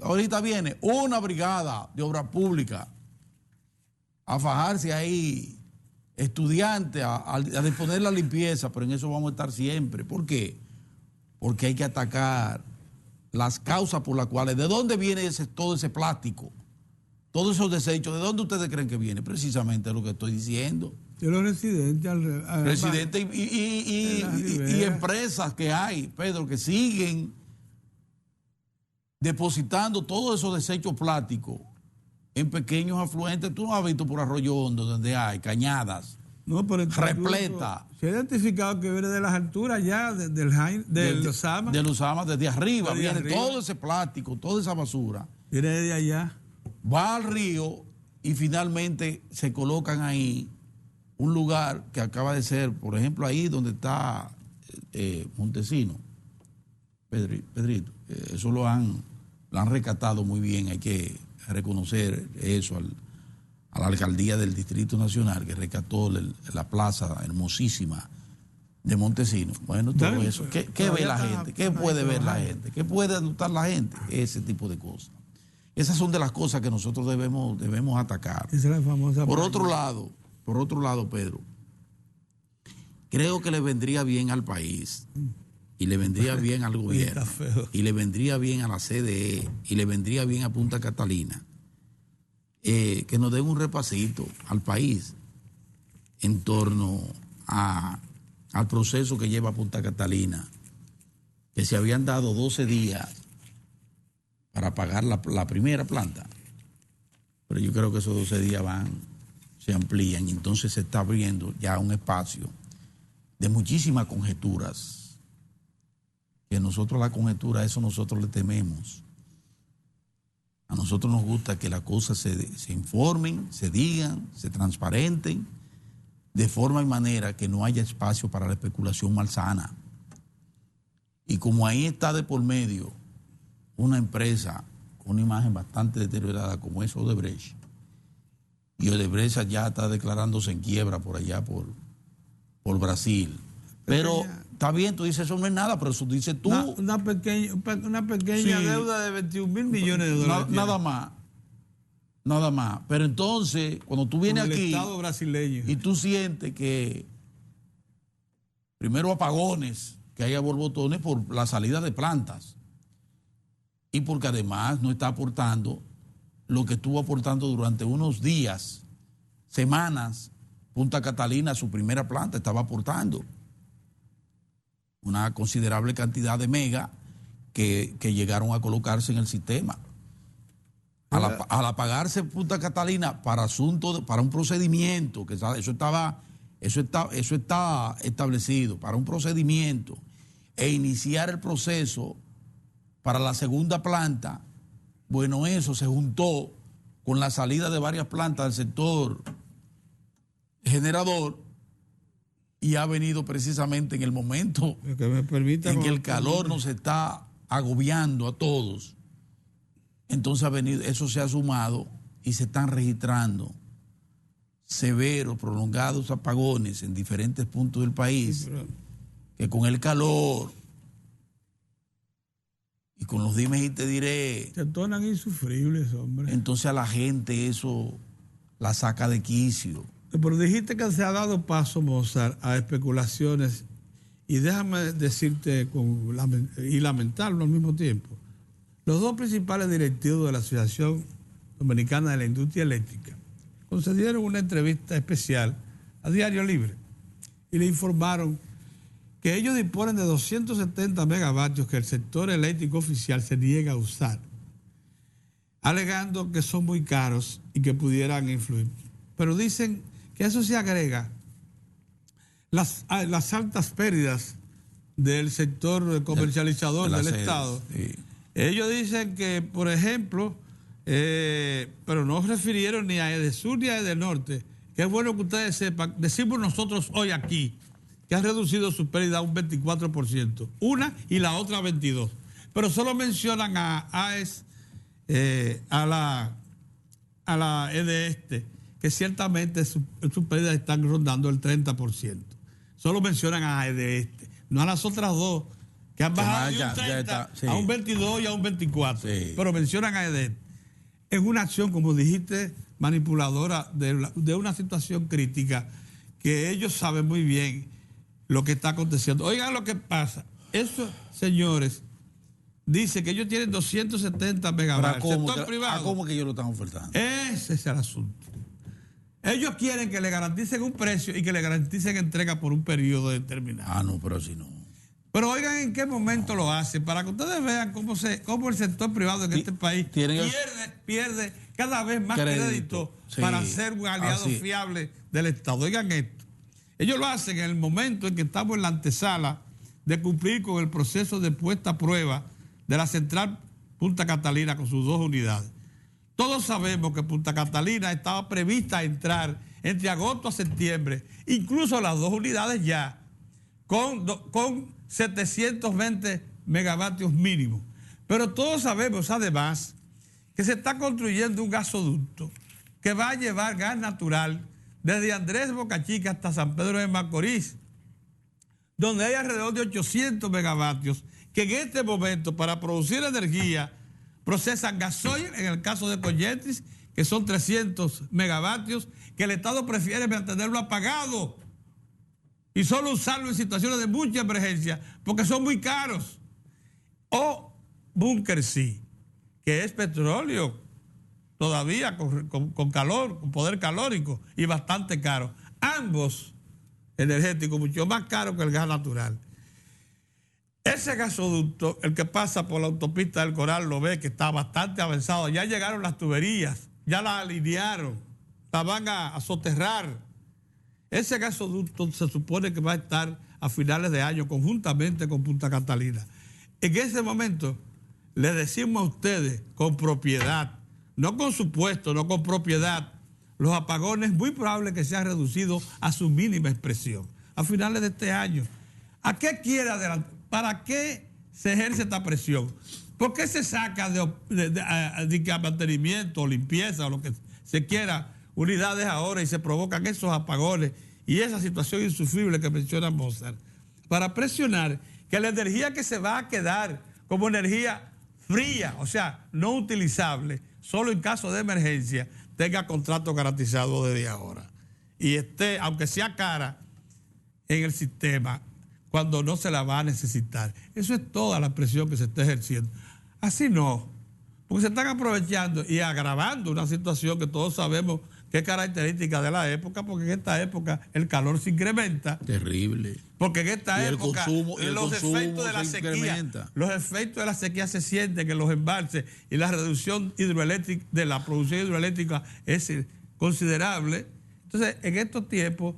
ahorita viene una brigada de obra pública a fajarse ahí, estudiantes, a disponer la limpieza, pero en eso vamos a estar siempre. ¿Por qué? Porque hay que atacar las causas por las cuales, ¿de dónde viene todo ese plástico? Todos esos desechos, ¿de dónde ustedes creen que viene? Precisamente lo que estoy diciendo. De los residentes. Y empresas que hay, Pedro, que siguen depositando todos esos desechos plásticos en pequeños afluentes. Tú no has visto por Arroyo Hondo, donde hay cañadas repletas. Se ha identificado que viene de las alturas ya, de los Amas. De los Amas, desde arriba. Viene todo ese plástico, toda esa basura. Viene de allá. Va al río y finalmente se colocan ahí un lugar que acaba de ser, por ejemplo, ahí donde está Montesino, Pedrito, eso lo han rescatado muy bien, hay que reconocer eso a la alcaldía del Distrito Nacional, que rescató la plaza hermosísima de Montesino. Bueno, todo eso, ¿qué ve la gente? ¿Qué puede ver la gente? ¿Qué puede anotar la gente? Ese tipo de cosas. Esas son de las cosas que nosotros debemos atacar. Esa es la famosa Por otro lado, Pedro, creo que le vendría bien al país, y le vendría bien al gobierno, y le vendría bien a la CDE, y le vendría bien a Punta Catalina, que nos den un repasito al país en torno al proceso que lleva Punta Catalina, que se habían dado 12 días para pagar la primera planta, pero yo creo que esos 12 días se amplían, y entonces se está abriendo ya un espacio de muchísimas conjeturas, que nosotros la conjetura, eso nosotros le tememos. A nosotros nos gusta que las cosas se informen, se digan, se transparenten, de forma y manera que no haya espacio para la especulación malsana. Y como ahí está de por medio una empresa con una imagen bastante deteriorada como es Odebrecht, y Odebrecht ya está declarándose en quiebra por allá, por Brasil. Pero está bien, tú dices, eso no es nada, pero eso dices tú. Una pequeña deuda de 21,000 millones de dólares. Nada más. Pero entonces, cuando tú vienes aquí, el Estado brasileño, y tú sientes que primero apagones, que haya borbotones por la salida de plantas, y porque además no está aportando lo que estuvo aportando durante unos días, semanas. Punta Catalina, su primera planta, estaba aportando una considerable cantidad de mega que llegaron a colocarse en el sistema. Al apagarse Punta Catalina para un procedimiento, que eso está establecido, para un procedimiento, e iniciar el proceso para la segunda planta, bueno, eso se juntó con la salida de varias plantas del sector generador, y ha venido precisamente en el momento en que el calor nos está agobiando a todos. Entonces eso se ha sumado y se están registrando severos, prolongados apagones en diferentes puntos del país, que con el calor y con los dimes y te diré, se tornan insufribles, hombre. Entonces a la gente eso la saca de quicio. Pero dijiste que se ha dado paso, Mozart, a especulaciones, y déjame decirte y lamentarlo al mismo tiempo. Los dos principales directivos de la Asociación Dominicana de la Industria Eléctrica concedieron una entrevista especial a Diario Libre y le informaron que ellos disponen de 270 megavatios que el sector eléctrico oficial se niega a usar, alegando que son muy caros y que pudieran influir. Pero dicen que a eso se agrega las altas pérdidas del sector comercializador del Estado. Sí. Ellos dicen que, por ejemplo, pero no refirieron ni a Edesur ni a Edenorte, que es bueno que ustedes sepan, decimos nosotros hoy aquí, que han reducido su pérdida a un 24%, una y la otra 22%, pero solo mencionan a AES, a la EDESTE, que ciertamente sus pérdidas están rondando el 30%. Solo mencionan a EDESTE, no a las otras dos, que han bajado de un 30 a un 22 y a un 24, sí. Pero mencionan a EDESTE. En una acción, como dijiste, manipuladora de una situación crítica, que ellos saben muy bien lo que está aconteciendo. Oigan lo que pasa. Esos señores dicen que ellos tienen 270 megavatios. Sector privado. ¿Cómo que ellos lo están ofertando? Ese es el asunto. Ellos quieren que le garanticen un precio y que le garanticen entrega por un periodo determinado. Ah, no, pero si no. Pero oigan en qué momento lo hace, para que ustedes vean cómo el sector privado en este país pierde cada vez más crédito para ser un aliado fiable del Estado. Oigan esto. Ellos lo hacen en el momento en que estamos en la antesala de cumplir con el proceso de puesta a prueba de la central Punta Catalina con sus 2 unidades. Todos sabemos que Punta Catalina estaba prevista a entrar entre agosto a septiembre, incluso las 2 unidades ya, con 720 megavatios mínimos. Pero todos sabemos además que se está construyendo un gasoducto que va a llevar gas natural desde Andrés Boca Chica hasta San Pedro de Macorís, donde hay alrededor de 800 megavatios que en este momento para producir energía procesan gasoil, en el caso de Coyentris, que son 300 megavatios, que el Estado prefiere mantenerlo apagado y solo usarlo en situaciones de mucha emergencia, porque son muy caros. O Bunkersea, que es petróleo todavía con calor, con poder calórico y bastante caro. Ambos energéticos mucho más caros que el gas natural. Ese gasoducto, el que pasa por la autopista del Coral, lo ve que está bastante avanzado. Ya llegaron las tuberías, ya las alinearon, las van a soterrar. Ese gasoducto se supone que va a estar a finales de año conjuntamente con Punta Catalina. En ese momento le decimos a ustedes con propiedad, no con supuesto, no con propiedad, los apagones muy probable que se han reducido a su mínima expresión a finales de este año. ¿A qué quiere adelantar? ¿Para qué se ejerce esta presión? ¿Por qué se saca de mantenimiento o limpieza o lo que se quiera unidades ahora y se provocan esos apagones y esa situación insufrible que menciona Mozart? Para presionar que la energía que se va a quedar como energía fría, o sea, no utilizable, solo en caso de emergencia, tenga contrato garantizado desde ahora. Y esté, aunque sea cara, en el sistema cuando no se la va a necesitar. Eso es toda la presión que se está ejerciendo. Así no, porque se están aprovechando y agravando una situación que todos sabemos que es característica de la época, porque en esta época el calor se incrementa. Terrible. Porque en esta época los efectos de la sequía se sienten en los embalses y la reducción hidroeléctrica de la producción hidroeléctrica es considerable. Entonces, en estos tiempos,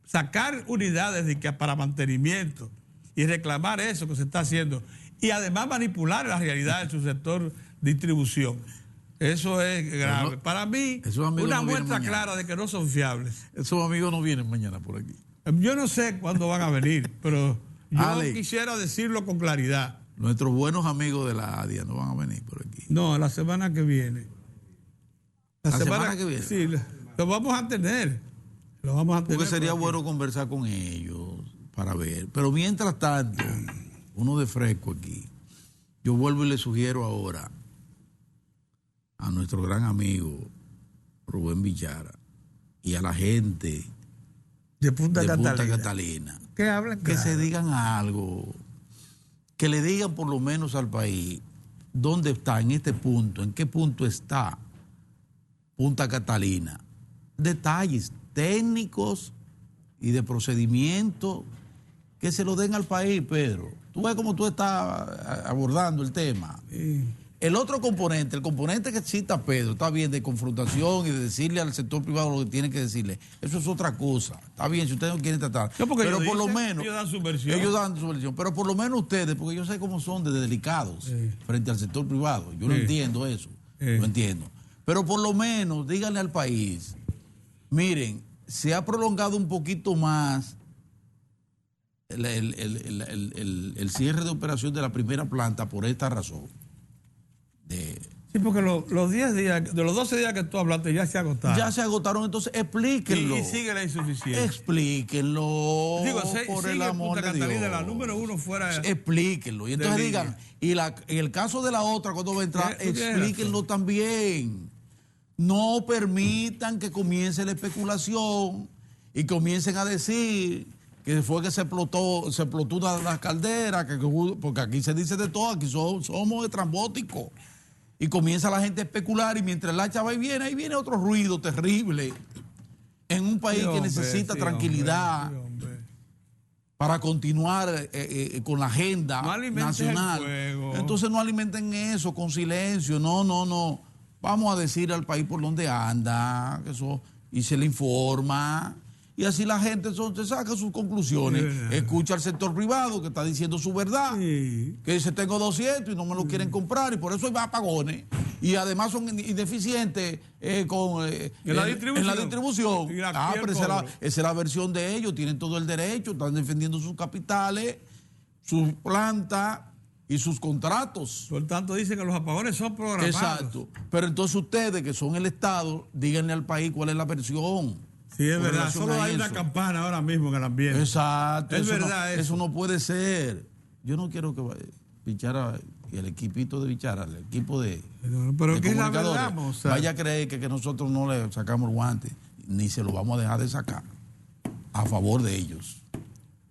sacar unidades para mantenimiento y reclamar eso que se está haciendo y además manipular la realidad de su sector distribución, eso es grave. Para mí, una muestra clara de que no son fiables. Esos amigos no vienen mañana por aquí. Yo no sé cuándo van a venir, pero yo quisiera decirlo con claridad. Nuestros buenos amigos de la ADIA no van a venir por aquí. No, la semana que viene. ¿La semana que viene? Sí, Lo vamos a tener. Porque sería bueno conversar con ellos para ver. Pero mientras tanto, uno de fresco aquí, yo vuelvo y le sugiero ahora a nuestro gran amigo Rubén Villara y a la gente de Punta Catalina que hablen que se digan algo, que le digan por lo menos al país dónde está en este punto, en qué punto está Punta Catalina. Detalles técnicos y de procedimiento que se lo den al país, Pedro. Tú ves cómo tú estás abordando el tema. Sí. El otro componente, el componente que cita Pedro, está bien, de confrontación y de decirle al sector privado lo que tiene que decirle. Eso es otra cosa. Está bien, si ustedes no quieren tratar. No, pero por lo menos. Ellos dan su versión. Pero por lo menos ustedes, porque yo sé cómo son de delicados frente al sector privado. Yo no entiendo eso. Lo entiendo. Pero por lo menos díganle al país, miren, se ha prolongado un poquito más el cierre de operación de la primera planta por esta razón. Sí, porque los 10 días, de los 12 días que tú hablaste, ya se agotaron. Ya se agotaron, entonces explíquenlo. Y sigue la insuficiencia. Explíquenlo. Digo, por el amor Punta de Catalina, Dios. La número 1 fuera. Explíquenlo. Y entonces digan, y el caso de la otra, cuando va a entrar, explíquenlo también. No permitan que comience la especulación y comiencen a decir que fue que se explotó una caldera, porque aquí se dice de todo, aquí somos estrambóticos. Y comienza la gente a especular y mientras la hacha va y viene otro ruido terrible en un país que necesita tranquilidad para continuar con la agenda nacional. Entonces no alimenten eso con silencio, no. Vamos a decir al país por dónde anda, y se le informa. Y así la gente se saca sus conclusiones. Escucha al sector privado que está diciendo su verdad. Sí. Que dice, tengo 200 y no me lo quieren comprar y por eso hay apagones. Y además son ineficientes en la distribución. Pero esa es la versión de ellos. Tienen todo el derecho, están defendiendo sus capitales, sus plantas y sus contratos. Por tanto, dicen que los apagones son programados. Exacto. Pero entonces ustedes, que son el Estado, díganle al país cuál es la versión. Sí, es verdad. Solo hay una campana ahora mismo en el ambiente. Exacto. Es verdad. Eso no puede ser. Yo no quiero que Bichara y el equipito de Bichara, el equipo de pero ¿qué es la verdad? Vaya a creer que nosotros no le sacamos el guante, ni se lo vamos a dejar de sacar a favor de ellos.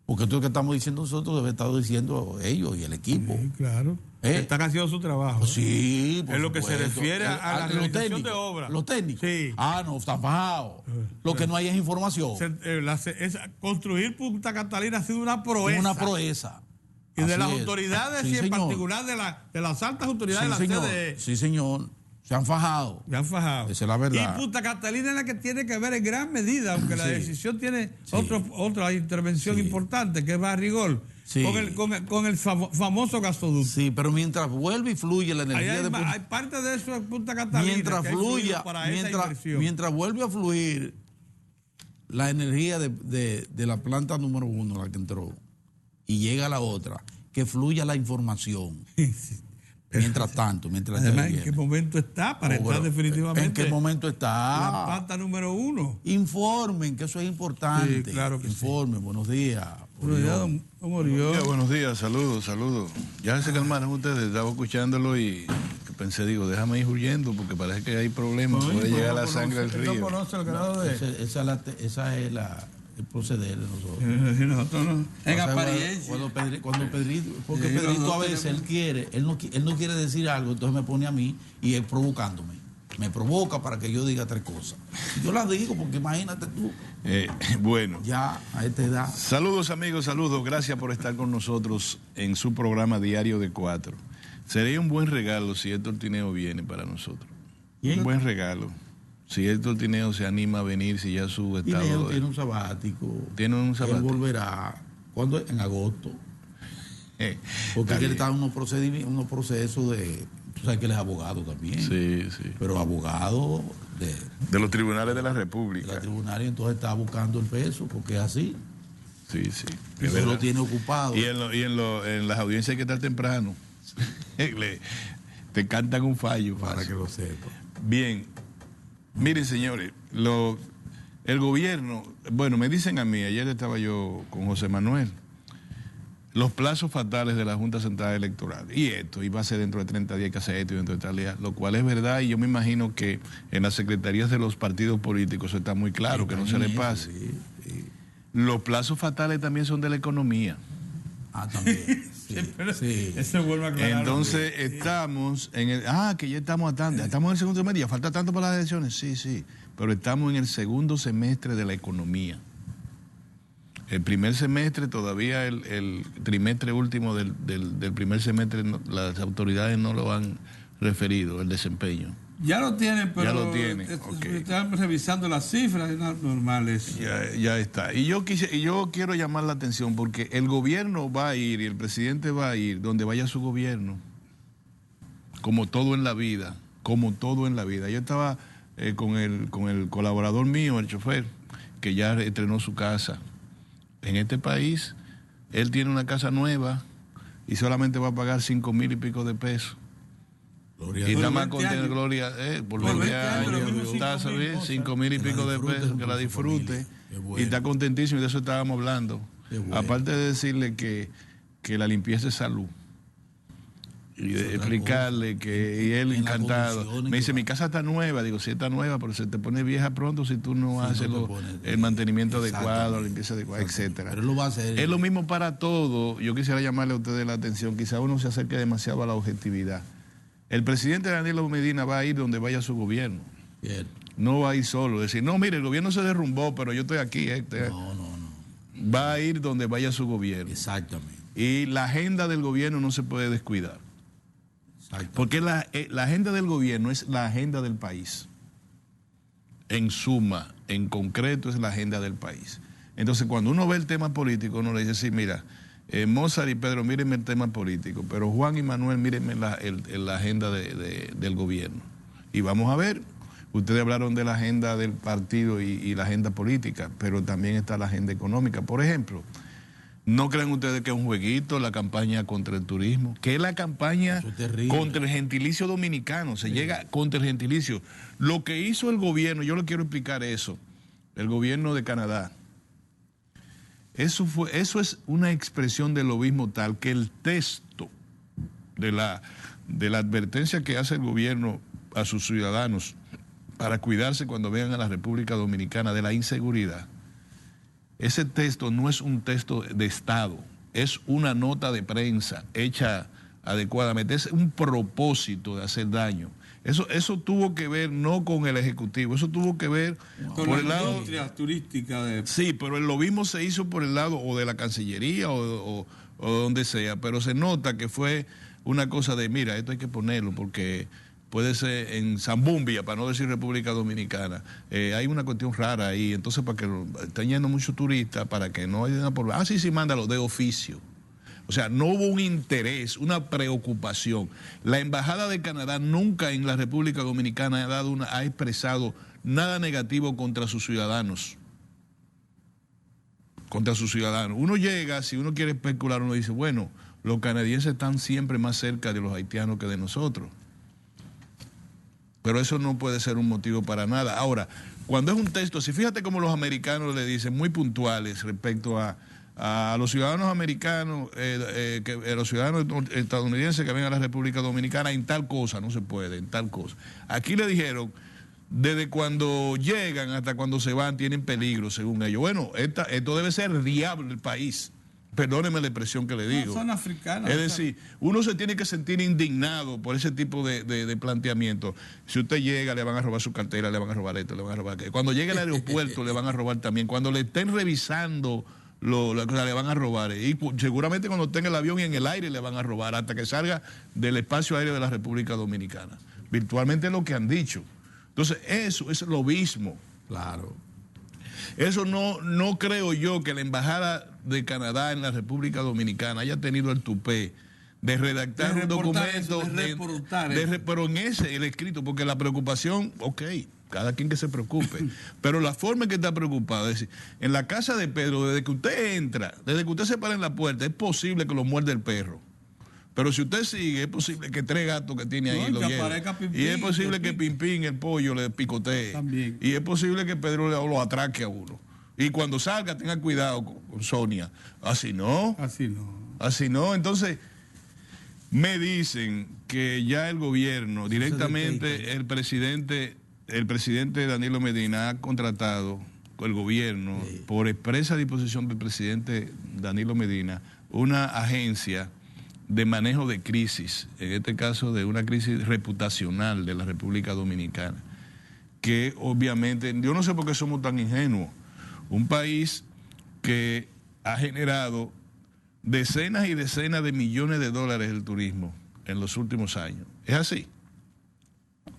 Porque todo lo que estamos diciendo nosotros debe estar diciendo ellos y el equipo. Sí, claro. Están haciendo su trabajo. Sí, por lo que se refiere a la realización de obras. Los técnicos. Sí. No, están fajados. Lo que no hay es información. Construir Punta Catalina ha sido una proeza. Una proeza. Y de las autoridades y en particular de las altas autoridades de la CDE. Sí, señor. Se han fajado. Esa es la verdad. Y Punta Catalina es la que tiene que ver en gran medida, aunque la decisión tiene otra intervención importante, que es Barrigol, con el famoso gasoducto. Sí, pero mientras vuelve y fluye la energía hay parte de eso en Punta Catalina. Mientras vuelve a fluir la energía de la planta número 1, la que entró, y llega a la otra, que fluya la información. Mientras tanto, además, ¿en qué momento está para entrar definitivamente? ¿En qué momento está? La planta número 1. Informen, que eso es importante. Sí, claro que informen. Buenos días. Buenos días, don Oriol. Buenos días, saludos. Ya se calmaron ustedes, estaba escuchándolo y pensé, déjame ir huyendo porque parece que hay problemas, puede llegar la sangre al río. No conoce el grado de... Esa es el proceder de nosotros. Nosotros no. En apariencia. Cuando Pedrito, porque Pedrito a veces él no quiere decir algo, entonces me pone a mí y él provocándome. Me provoca para que yo diga 3 cosas. Yo las digo porque imagínate tú. Bueno. Ya a esta edad. Saludos amigos, saludos. Gracias por estar con nosotros en su programa Diario de 4. Sería un buen regalo si Héctor Tineo viene para nosotros. ¿Bien? Un buen regalo. Si Héctor Tineo se anima a venir, si ya su estado... Tineo tiene un sabático. Él volverá. ¿Cuándo? En agosto. Porque él está en unos procesos de... Tú sabes que él es abogado también. Sí. Pero abogado de los tribunales de la República. De los tribunales, entonces está buscando el peso, porque es así. Sí. Eso lo tiene ocupado. Y en las audiencias hay que estar temprano. Te cantan un fallo. Para que lo sepa. Bien. Miren, señores, el gobierno, bueno, me dicen a mí, ayer estaba yo con José Manuel, los plazos fatales de la Junta Central Electoral. Y esto, iba a ser dentro de 30 días, que hace esto y dentro de 30 días, lo cual es verdad, y yo me imagino que en las secretarías de los partidos políticos está muy claro, que no se le pase. Sí. Los plazos fatales también son de la economía. También. Sí. Eso vuelve a aclarar. Entonces estamos en el... que ya estamos a tanto. Estamos en el segundo semestre, ya falta tanto para las elecciones. Sí. Pero estamos en el segundo semestre de la economía. El primer semestre, todavía el trimestre último del primer semestre, las autoridades no lo han referido, el desempeño. Ya lo tienen, pero ya lo tienen. Okay. Están revisando las cifras normales. Ya está. Y yo quiero llamar la atención porque el gobierno va a ir y el presidente va a ir donde vaya su gobierno. Como todo en la vida. Yo estaba con el colaborador mío, el chofer, que ya estrenó su casa. En este país, él tiene una casa nueva y solamente va a pagar 5,000 y pico de pesos. Y está más contento, Gloria, por 20 años, está 5,000 y pico de pesos, que la disfrute. Bueno. Y está contentísimo, y de eso estábamos hablando. Bueno. Aparte de decirle que la limpieza es salud. Y de explicarle que y él encantado. Me dice, mi casa está nueva. Digo, sí está nueva, pero se te pone vieja pronto si tú no haces el mantenimiento adecuado, la limpieza adecuada, etcétera. Pero lo va a hacer. Es lo mismo para todo. Yo quisiera llamarle a ustedes la atención. Quizá uno se acerque demasiado a la objetividad. El presidente Danilo Medina va a ir donde vaya su gobierno. Bien. No va a ir solo. Decir, no, mire, el gobierno se derrumbó, pero yo estoy aquí. No. Va a ir donde vaya su gobierno. Exactamente. Y la agenda del gobierno no se puede descuidar. Porque la agenda del gobierno es la agenda del país. En suma, en concreto, es la agenda del país. Entonces, cuando uno ve el tema político, uno le dice, sí, mira, Mozart y Pedro, mírenme el tema político, pero Juan y Manuel, mírenme la agenda del gobierno. Y vamos a ver, ustedes hablaron de la agenda del partido y la agenda política, pero también está la agenda económica. Por ejemplo, ¿no creen ustedes que es un jueguito la campaña contra el turismo? Que es la campaña contra el gentilicio dominicano, se llega contra el gentilicio. Lo que hizo el gobierno, yo le quiero explicar eso, el gobierno de Canadá. Eso es una expresión del lobismo tal que el texto de la advertencia que hace el gobierno a sus ciudadanos para cuidarse cuando vengan a la República Dominicana de la inseguridad, ese texto no es un texto de Estado, es una nota de prensa hecha adecuadamente, es un propósito de hacer daño. Eso tuvo que ver no con el Ejecutivo, eso tuvo que ver con por la el lado industria turística. Sí, pero el lobismo se hizo por el lado o de la Cancillería o donde sea, pero se nota que fue una cosa de, mira, esto hay que ponerlo porque puede ser en Zambumbia, para no decir República Dominicana, hay una cuestión rara ahí, entonces para que estén yendo muchos turistas, para que no haya una problema. Sí, mándalo de oficio. O sea, no hubo un interés, una preocupación. La Embajada de Canadá nunca en la República Dominicana ha expresado nada negativo contra sus ciudadanos. Uno llega, si uno quiere especular, uno dice, bueno, los canadienses están siempre más cerca de los haitianos que de nosotros. Pero eso no puede ser un motivo para nada. Ahora, cuando es un texto, si fíjate cómo los americanos le dicen, muy puntuales respecto a los ciudadanos americanos, los ciudadanos estadounidenses que vengan a la República Dominicana en tal cosa, no se puede, en tal cosa. Aquí le dijeron, desde cuando llegan hasta cuando se van tienen peligro, según ellos. Bueno, esto debe ser diablo el país. Perdóneme la expresión que le digo. No, son africanos. Es decir, uno se tiene que sentir indignado por ese tipo de planteamiento. Si usted llega, le van a robar su cartera, le van a robar esto, le van a robar aquello. Cuando llegue al aeropuerto, le van a robar también. Cuando le estén revisando, le van a robar. Y seguramente cuando esté en el avión y en el aire, le van a robar hasta que salga del espacio aéreo de la República Dominicana. Virtualmente es lo que han dicho. Entonces, eso es lobismo. Claro. Eso no creo yo que la Embajada de Canadá en la República Dominicana haya tenido el tupé de redactar un documento, pero en el escrito, porque la preocupación, ok, cada quien que se preocupe, pero la forma en que está preocupado, es decir, en la casa de Pedro, desde que usted entra, desde que usted se para en la puerta, es posible que lo muerda el perro. Pero si usted sigue, es posible que 3 gatos que tiene ahí lo lleven. Y es posible que Pimpín, el pollo, le picotee. También. Y es posible que Pedro lo atraque a uno. Y cuando salga, tenga cuidado con Sonia. Así no. Así no. Así no. Entonces, me dicen que ya el gobierno, directamente el presidente Danilo Medina ha contratado el gobierno, por expresa disposición del presidente Danilo Medina, una agencia de manejo de crisis, en este caso de una crisis reputacional de la República Dominicana, que obviamente, yo no sé por qué somos tan ingenuos, un país que ha generado decenas y decenas de millones de dólares el turismo en los últimos años. ¿Es así?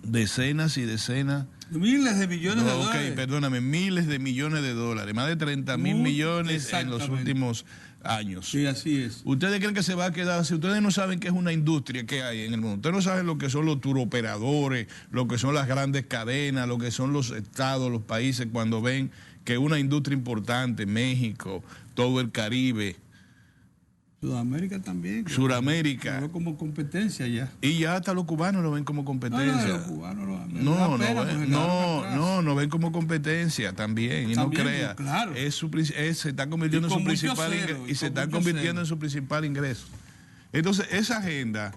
Decenas y decenas. Miles de millones de dólares. Ok, perdóname, miles de millones de dólares, más de 30.000 millones en los últimos años. Sí, así es. ¿Ustedes creen que se va a quedar así? Ustedes no saben qué es una industria que hay en el mundo. Ustedes no saben lo que son los turoperadores, lo que son las grandes cadenas, lo que son los estados, los países, cuando ven que una industria importante, México, todo el Caribe, Sudamérica también. Suramérica. Lo como competencia ya. Y ya hasta los cubanos lo ven como competencia. Los cubanos no ven como competencia también. Y también, no crea. Claro. Se está convirtiendo en su principal ingreso. Y se está convirtiendo en su principal ingreso. Entonces, esa agenda,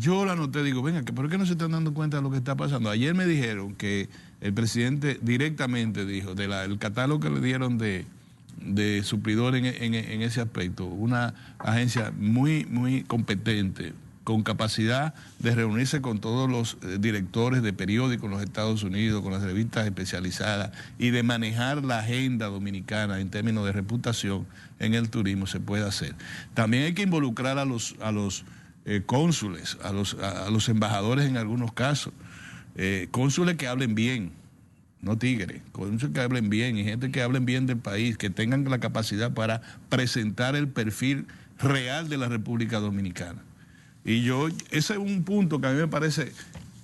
yo la noté, digo, venga, ¿por qué no se están dando cuenta de lo que está pasando? Ayer me dijeron que el presidente directamente dijo, el catálogo que le dieron de suplidor en ese aspecto, una agencia muy competente, con capacidad de reunirse con todos los directores de periódicos en los Estados Unidos, con las revistas especializadas, y de manejar la agenda dominicana en términos de reputación en el turismo, se puede hacer. También hay que involucrar a los cónsules, a los embajadores en algunos casos, cónsules que hablen bien, no tigres, cónsules que hablen bien, y gente que hablen bien del país, que tengan la capacidad para presentar el perfil real de la República Dominicana. Y ese es un punto que a mí me parece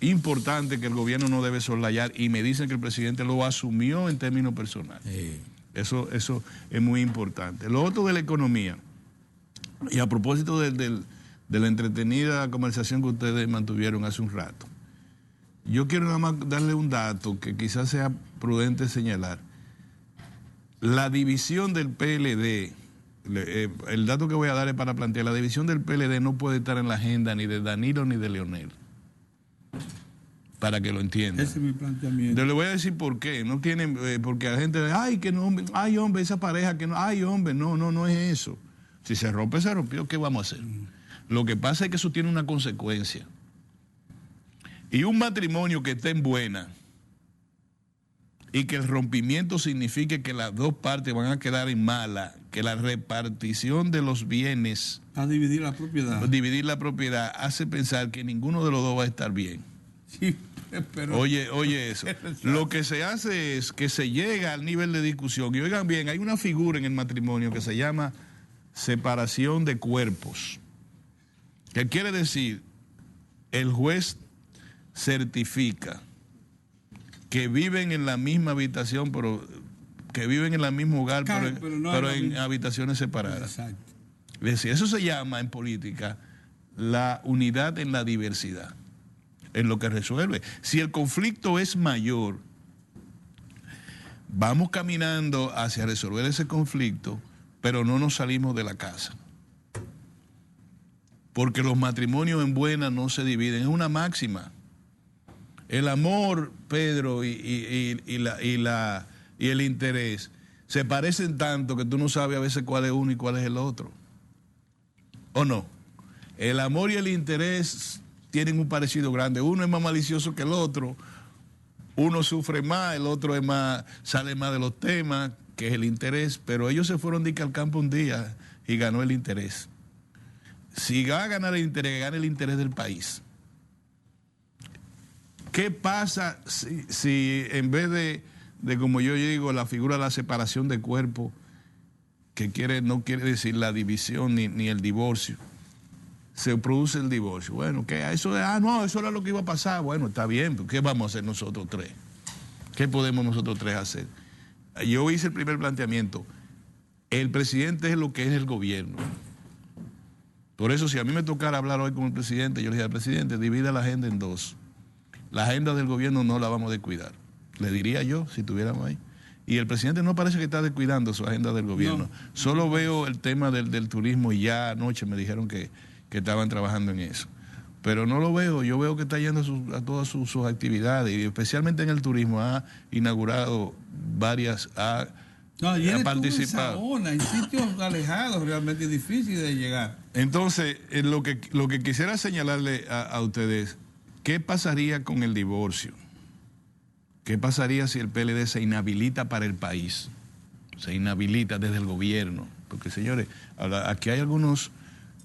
importante, que el gobierno no debe soslayar, y me dicen que el presidente lo asumió en términos personales. Eso es muy importante. Lo otro de la economía, y a propósito de la entretenida conversación que ustedes mantuvieron hace un rato, yo quiero nada más darle un dato que quizás sea prudente señalar. La división del PLD, el dato que voy a dar es para plantear, la división del PLD no puede estar en la agenda ni de Danilo ni de Leonel, para que lo entiendan. Ese es mi planteamiento. Yo le voy a decir por qué. No tienen, porque la gente dice, ay, que no, ay, hombre, esa pareja, que no, ay, hombre, no es eso. Si se rompe, se rompió, ¿qué vamos a hacer? Lo que pasa es que eso tiene una consecuencia. Y un matrimonio que esté en buena y que el rompimiento signifique que las dos partes van a quedar en mala, que la repartición de los bienes, a dividir la propiedad, hace pensar que ninguno de los dos va a estar bien. Sí, pero oye eso. Lo que se hace es que se llega al nivel de discusión. Y oigan bien, hay una figura en el matrimonio que se llama separación de cuerpos, que quiere decir, el juez certifica que viven en la misma habitación, pero que viven en el mismo hogar, pero en habitaciones separadas. Exacto. Es decir, eso se llama en política la unidad en la diversidad, en lo que resuelve. Si el conflicto es mayor, vamos caminando hacia resolver ese conflicto, pero no nos salimos de la casa. Porque los matrimonios en buena no se dividen, es una máxima. El amor, Pedro, y el interés se parecen tanto que tú no sabes a veces cuál es uno y cuál es el otro. ¿O no? El amor y el interés tienen un parecido grande. Uno es más malicioso que el otro, uno sufre más, el otro sale más de los temas, que es el interés, pero ellos se fueron al campo un día y ganó el interés. Si va a ganar el interés, gana el interés del país. ¿Qué pasa si en vez de como yo digo, la figura de la separación de cuerpo, que no quiere decir la división ni el divorcio, se produce el divorcio? Bueno, ¿qué? Eso era lo que iba a pasar. Bueno, está bien, ¿qué vamos a hacer nosotros tres? ¿Qué podemos nosotros tres hacer? Yo hice el primer planteamiento. El presidente es lo que es el gobierno. Por eso, si a mí me tocara hablar hoy con el presidente, yo le dije al presidente, divida la agenda en dos. La agenda del gobierno no la vamos a descuidar. Le diría yo, si estuviéramos ahí. Y el presidente no parece que está descuidando su agenda del gobierno. No. Solo veo el tema del turismo y ya anoche me dijeron que estaban trabajando en eso. Pero no lo veo, yo veo que está yendo a todas sus actividades, y especialmente en el turismo ha inaugurado varias, ha participado. En sitios alejados, realmente difíciles de llegar. Entonces, lo que quisiera señalarle a ustedes, ¿qué pasaría con el divorcio? ¿Qué pasaría si el PLD se inhabilita para el país? Se inhabilita desde el gobierno. Porque, señores, aquí hay algunos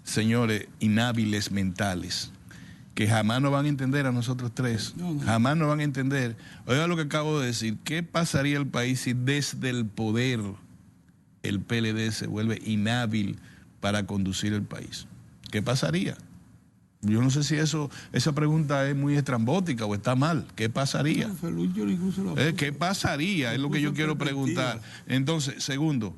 señores inhábiles mentales que jamás nos van a entender a nosotros tres. No. Jamás nos van a entender. Oiga lo que acabo de decir. ¿Qué pasaría el país si desde el poder el PLD se vuelve inhábil para conducir el país? ¿Qué pasaría? Yo no sé si esa pregunta es muy estrambótica o está mal. ¿Qué pasaría? ¿Qué pasaría? Es lo que yo quiero preguntar. Entonces, segundo,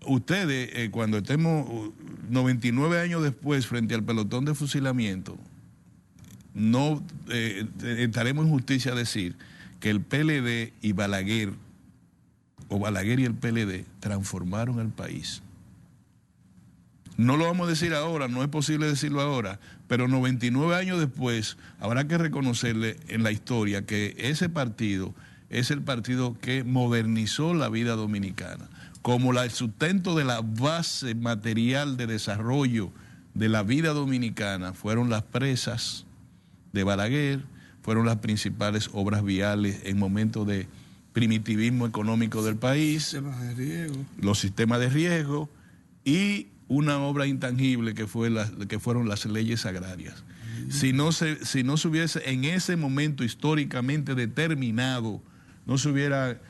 ustedes, cuando estemos 99 años después frente al pelotón de fusilamiento, no estaremos en justicia a decir que el PLD y Balaguer, o Balaguer y el PLD, transformaron el país. No lo vamos a decir ahora, no es posible decirlo ahora, pero 99 años después habrá que reconocerle en la historia que ese partido es el partido que modernizó la vida dominicana. Como el sustento de la base material de desarrollo de la vida dominicana fueron las presas de Balaguer, fueron las principales obras viales en momentos de primitivismo económico del país, los sistemas de riego y una obra intangible que fueron las leyes agrarias. Si no se hubiese en ese momento históricamente determinado, no se hubiera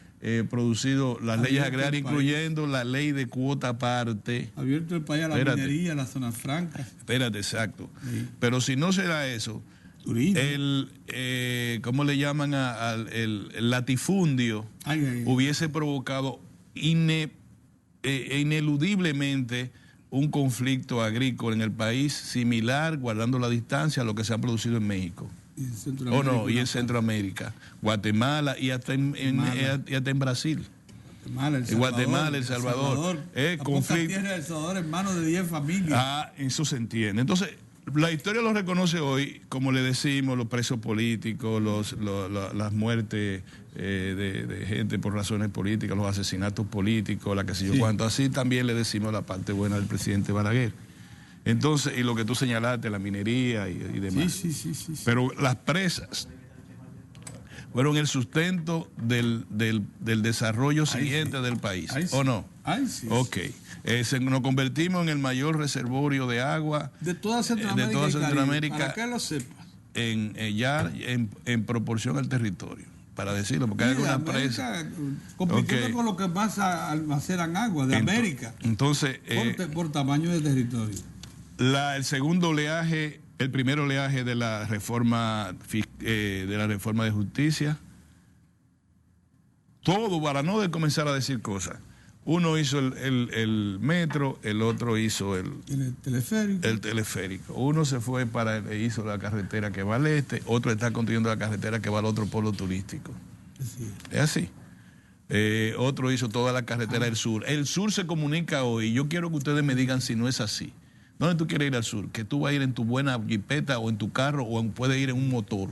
producido las leyes agrarias, incluyendo la ley de cuota aparte. Abierto el país a la minería, a las zonas francas. Espérate, exacto. Sí. Pero si no se da eso, ¿cómo le llaman el latifundio? Hubiese provocado ineludiblemente un conflicto agrícola en el país similar, guardando la distancia a lo que se ha producido en México. Y en Centroamérica, Guatemala y hasta en Brasil. Guatemala, El Salvador. Conflicto. El Salvador en manos de 10 familias. Eso se entiende. Entonces, la historia lo reconoce hoy, como le decimos, los presos políticos, las muertes de gente por razones políticas, los asesinatos políticos, la que sé yo cuánto. Así también le decimos la parte buena del presidente Balaguer. Entonces, y lo que tú señalaste, la minería y demás. Sí. Pero las presas fueron el sustento del desarrollo siguiente del país, ¿o no? Ok. Nos convertimos en el mayor reservorio de agua de toda Centroamérica. Para que lo sepas. En proporción al territorio, para decirlo, porque hay algunas presas compitiendo con lo que más almacenan agua de América. Entonces, por tamaño de territorio. El primer oleaje de la reforma de justicia, todo para no comenzar a decir cosas. Uno hizo el metro, el otro hizo el teleférico. Uno se fue hizo la carretera que va al este, otro está construyendo la carretera que va al otro polo turístico. Es así. Otro hizo toda la carretera del sur. El sur se comunica hoy. Yo quiero que ustedes me digan si no es así. ¿Dónde tú quieres ir al sur? Que tú vas a ir en tu buena jipeta o en tu carro o puedes ir en un motor.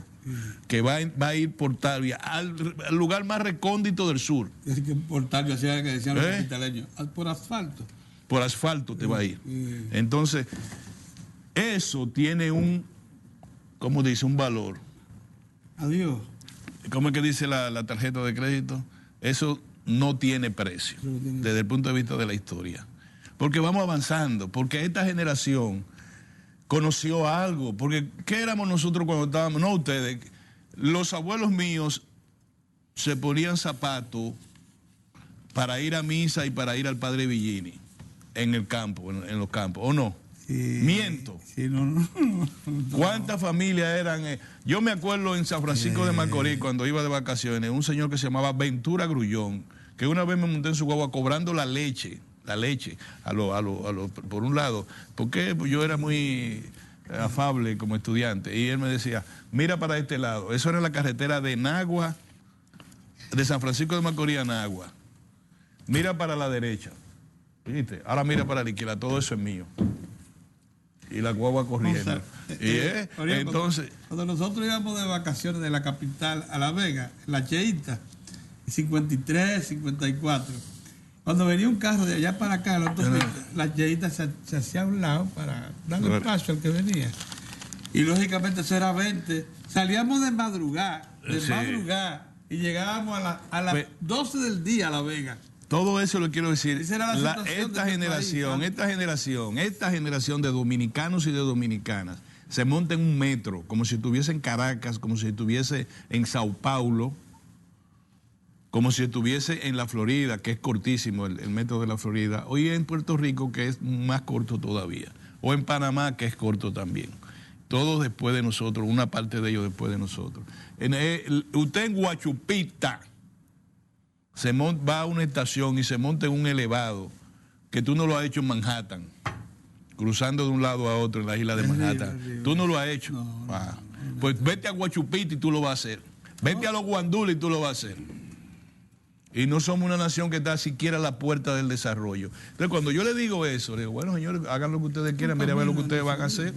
Que va a ir por Tavia al lugar más recóndito del sur. Es que por Tavia, así que decían los capitaleños, por asfalto. Por asfalto te va a ir. Entonces, eso tiene un valor. Adiós. ¿Cómo es que dice la tarjeta de crédito? Eso no tiene precio desde el punto de vista de la historia. Porque vamos avanzando, porque esta generación conoció algo, porque ¿qué éramos nosotros cuando estábamos? No ustedes, los abuelos míos se ponían zapatos para ir a misa y para ir al Padre Villini en el campo, en los campos, ¿o no? Sí, miento. Sí, no. ¿Cuántas familias eran? Yo me acuerdo en San Francisco de Macorís, cuando iba de vacaciones, un señor que se llamaba Ventura Grullón, que una vez me monté en su guagua cobrando la leche la leche, por un lado, porque yo era muy afable como estudiante, y él me decía, mira para este lado, eso era la carretera de Nagua, de San Francisco de Macorís a Nagua, mira para la derecha, ¿viste? Ahora mira para la izquierda, todo eso es mío. Y la guagua corriendo. Entonces, cuando nosotros íbamos de vacaciones de la capital a La Vega, la Cheita, 53, 54, cuando venía un carro de allá para acá, la Cheita se hacía a un lado para darle espacio al que venía. Y lógicamente eso era 20. Salíamos de madrugada, y llegábamos a las 12 del día a La Vega. Todo eso lo quiero decir. Esta generación de dominicanos y de dominicanas se monta en un metro, como si estuviese en Caracas, como si estuviese en Sao Paulo, como si estuviese en la Florida, que es cortísimo el metro de la Florida, o en Puerto Rico, que es más corto todavía, o en Panamá, que es corto también. Todos después de nosotros, una parte de ellos después de nosotros. Usted en Guachupita va a una estación y se monta en un elevado que tú no lo has hecho en Manhattan, cruzando de un lado a otro en la isla de Manhattan. Tú no lo has hecho. Pues vete a Guachupita y tú lo vas a hacer. Vete a los Guandules y tú lo vas a hacer. Y no somos una nación que está siquiera a la puerta del desarrollo. Entonces, cuando yo le digo eso, le digo, bueno, señores, hagan lo que ustedes quieran, miren a ver lo que ustedes van a hacer.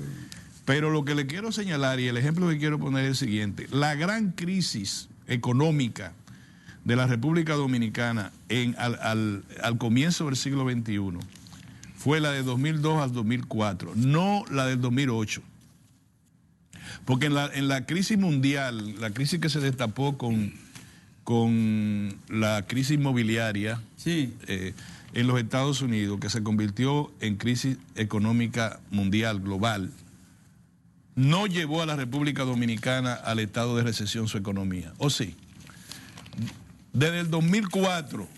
Pero lo que le quiero señalar y el ejemplo que quiero poner es el siguiente. La gran crisis económica de la República Dominicana al comienzo del siglo XXI fue la de 2002 al 2004, no la del 2008. Porque en la crisis mundial, la crisis que se destapó con la crisis inmobiliaria en los Estados Unidos, que se convirtió en crisis económica mundial, global, no llevó a la República Dominicana al estado de recesión su economía. ¿O sí? Desde el 2004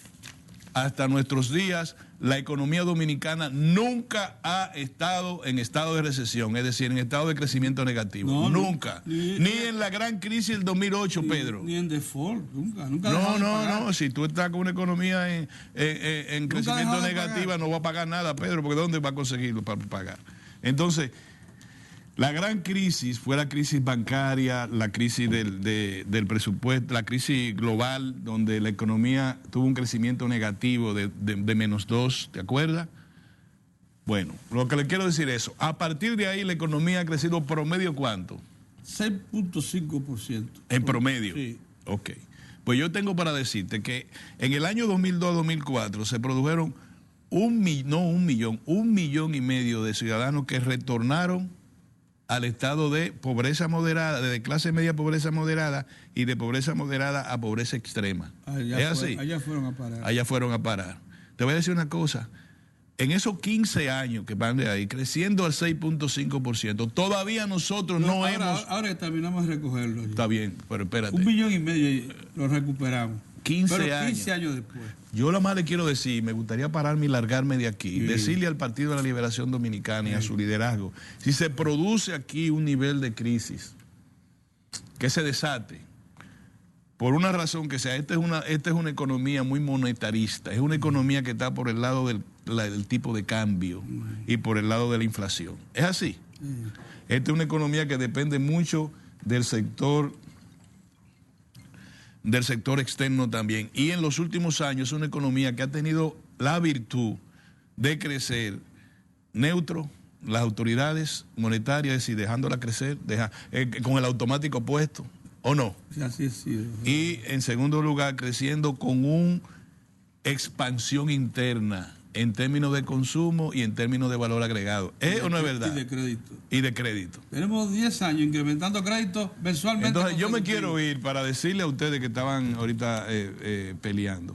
hasta nuestros días, la economía dominicana nunca ha estado en estado de recesión, es decir, en estado de crecimiento negativo. No, nunca. Ni en la gran crisis del 2008, Pedro. Ni en default, nunca. No. Si tú estás con una economía en crecimiento negativo, no va a pagar nada, Pedro, porque ¿dónde va a conseguirlo para pagar? Entonces, la gran crisis fue la crisis bancaria, la crisis del presupuesto, la crisis global, donde la economía tuvo un crecimiento negativo de -2, ¿te acuerdas? Bueno, lo que le quiero decir es eso. A partir de ahí la economía ha crecido promedio, ¿cuánto? 6.5%. ¿En promedio? Sí. Ok. Pues yo tengo para decirte que en el año 2002-2004 se produjeron 1,5 millones de ciudadanos que retornaron al estado de pobreza moderada, de clase media pobreza moderada y de pobreza moderada a pobreza extrema. ¿Es así? Allá fueron a parar. Allá fueron a parar. Te voy a decir una cosa. En esos 15 años que van de ahí, creciendo al 6.5%, todavía nosotros no hemos... Ahora que terminamos de recogerlo. Está bien, pero espérate. 1,5 millones lo recuperamos. 15 años después. Yo lo más le quiero decir, me gustaría pararme y largarme de aquí, decirle al Partido de la Liberación Dominicana y a su liderazgo, si se produce aquí un nivel de crisis, que se desate, por una razón que sea, esta es una economía muy monetarista, es una economía que está por el lado del tipo de cambio y por el lado de la inflación. ¿Es así? Esta es una economía que depende mucho del sector externo también. Y en los últimos años es una economía que ha tenido la virtud de crecer neutro, las autoridades monetarias, es decir, dejándola crecer, con el automático puesto, ¿o no? Así es, sí. Y en segundo lugar, creciendo con una expansión interna en términos de consumo y en términos de valor agregado. ¿Es o no es verdad? Y de crédito. Tenemos 10 años incrementando crédito mensualmente. Entonces yo me quiero ir para decirle a ustedes que estaban ahorita peleando.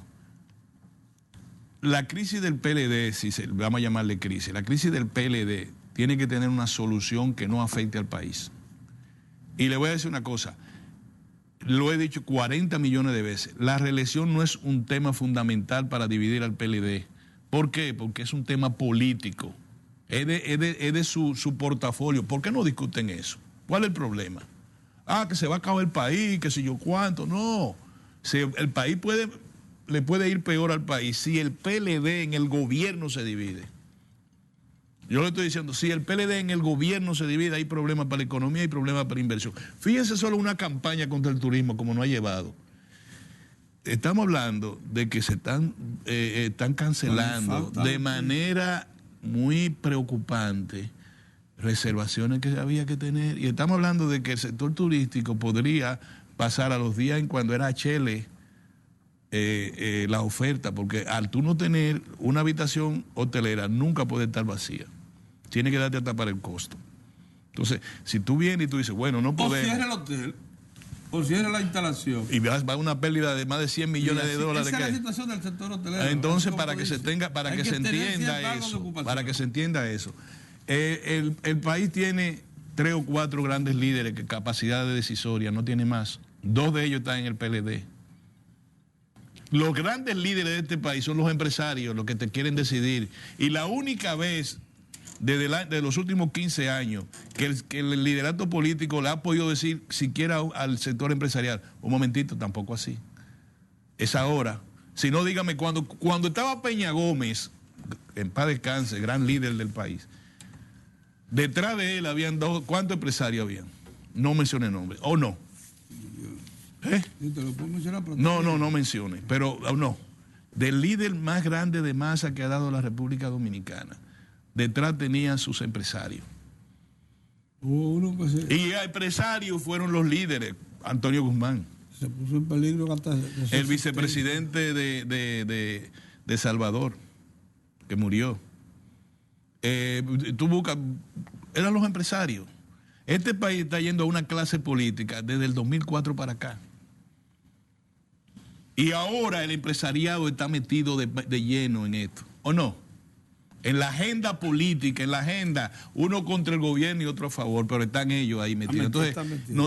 La crisis del PLD, vamos a llamarle crisis, la crisis del PLD tiene que tener una solución que no afecte al país. Y le voy a decir una cosa, lo he dicho 40 millones de veces, la reelección no es un tema fundamental para dividir al PLD. ¿Por qué? Porque es un tema político, es de su portafolio. ¿Por qué no discuten eso? ¿Cuál es el problema? Que se va a acabar el país, que si yo cuánto. No, el país puede le puede ir peor al país si el PLD en el gobierno se divide. Yo le estoy diciendo, si el PLD en el gobierno se divide, hay problemas para la economía y problemas para la inversión. Fíjense solo una campaña contra el turismo como no ha llevado. Estamos hablando de que se están cancelando de manera muy preocupante reservaciones que había que tener. Y estamos hablando de que el sector turístico podría pasar a los días en cuando era HL la oferta, porque al tú no tener una habitación hotelera nunca puede estar vacía. Tiene que darte hasta para el costo. Entonces, si tú vienes y tú dices, bueno, no podemos... O cierra el hotel, o cierra la instalación. Y va a una pérdida de más de 100 millones de dólares. Esa es la situación del sector hotelero. Entonces, para que se entienda eso, el país tiene 3 o 4 grandes líderes que capacidad de decisoria, no tiene más. 2 de ellos están en el PLD. Los grandes líderes de este país son los empresarios, los que te quieren decidir. Y la única vez de los últimos 15 años que el liderato político le ha podido decir siquiera al sector empresarial, un momentito, tampoco así. Es ahora. Si no, dígame, cuando estaba Peña Gómez, en paz descanse, gran líder del país, detrás de él habían 2, ¿cuántos empresarios habían? No mencione nombres, ¿o no? Yo te lo puedo mencionar, pero no mencione, pero no. Del líder más grande de masa que ha dado la República Dominicana, detrás tenían sus empresarios. Y empresarios fueron los líderes. Antonio Guzmán. Se puso en peligro el vicepresidente de Salvador, que murió. Tú buscas, eran los empresarios. Este país está yendo a una clase política desde el 2004 para acá. Y ahora el empresariado está metido de lleno en esto, ¿o no? En la agenda política, en la agenda, uno contra el gobierno y otro a favor, pero están ellos ahí metidos. Entonces,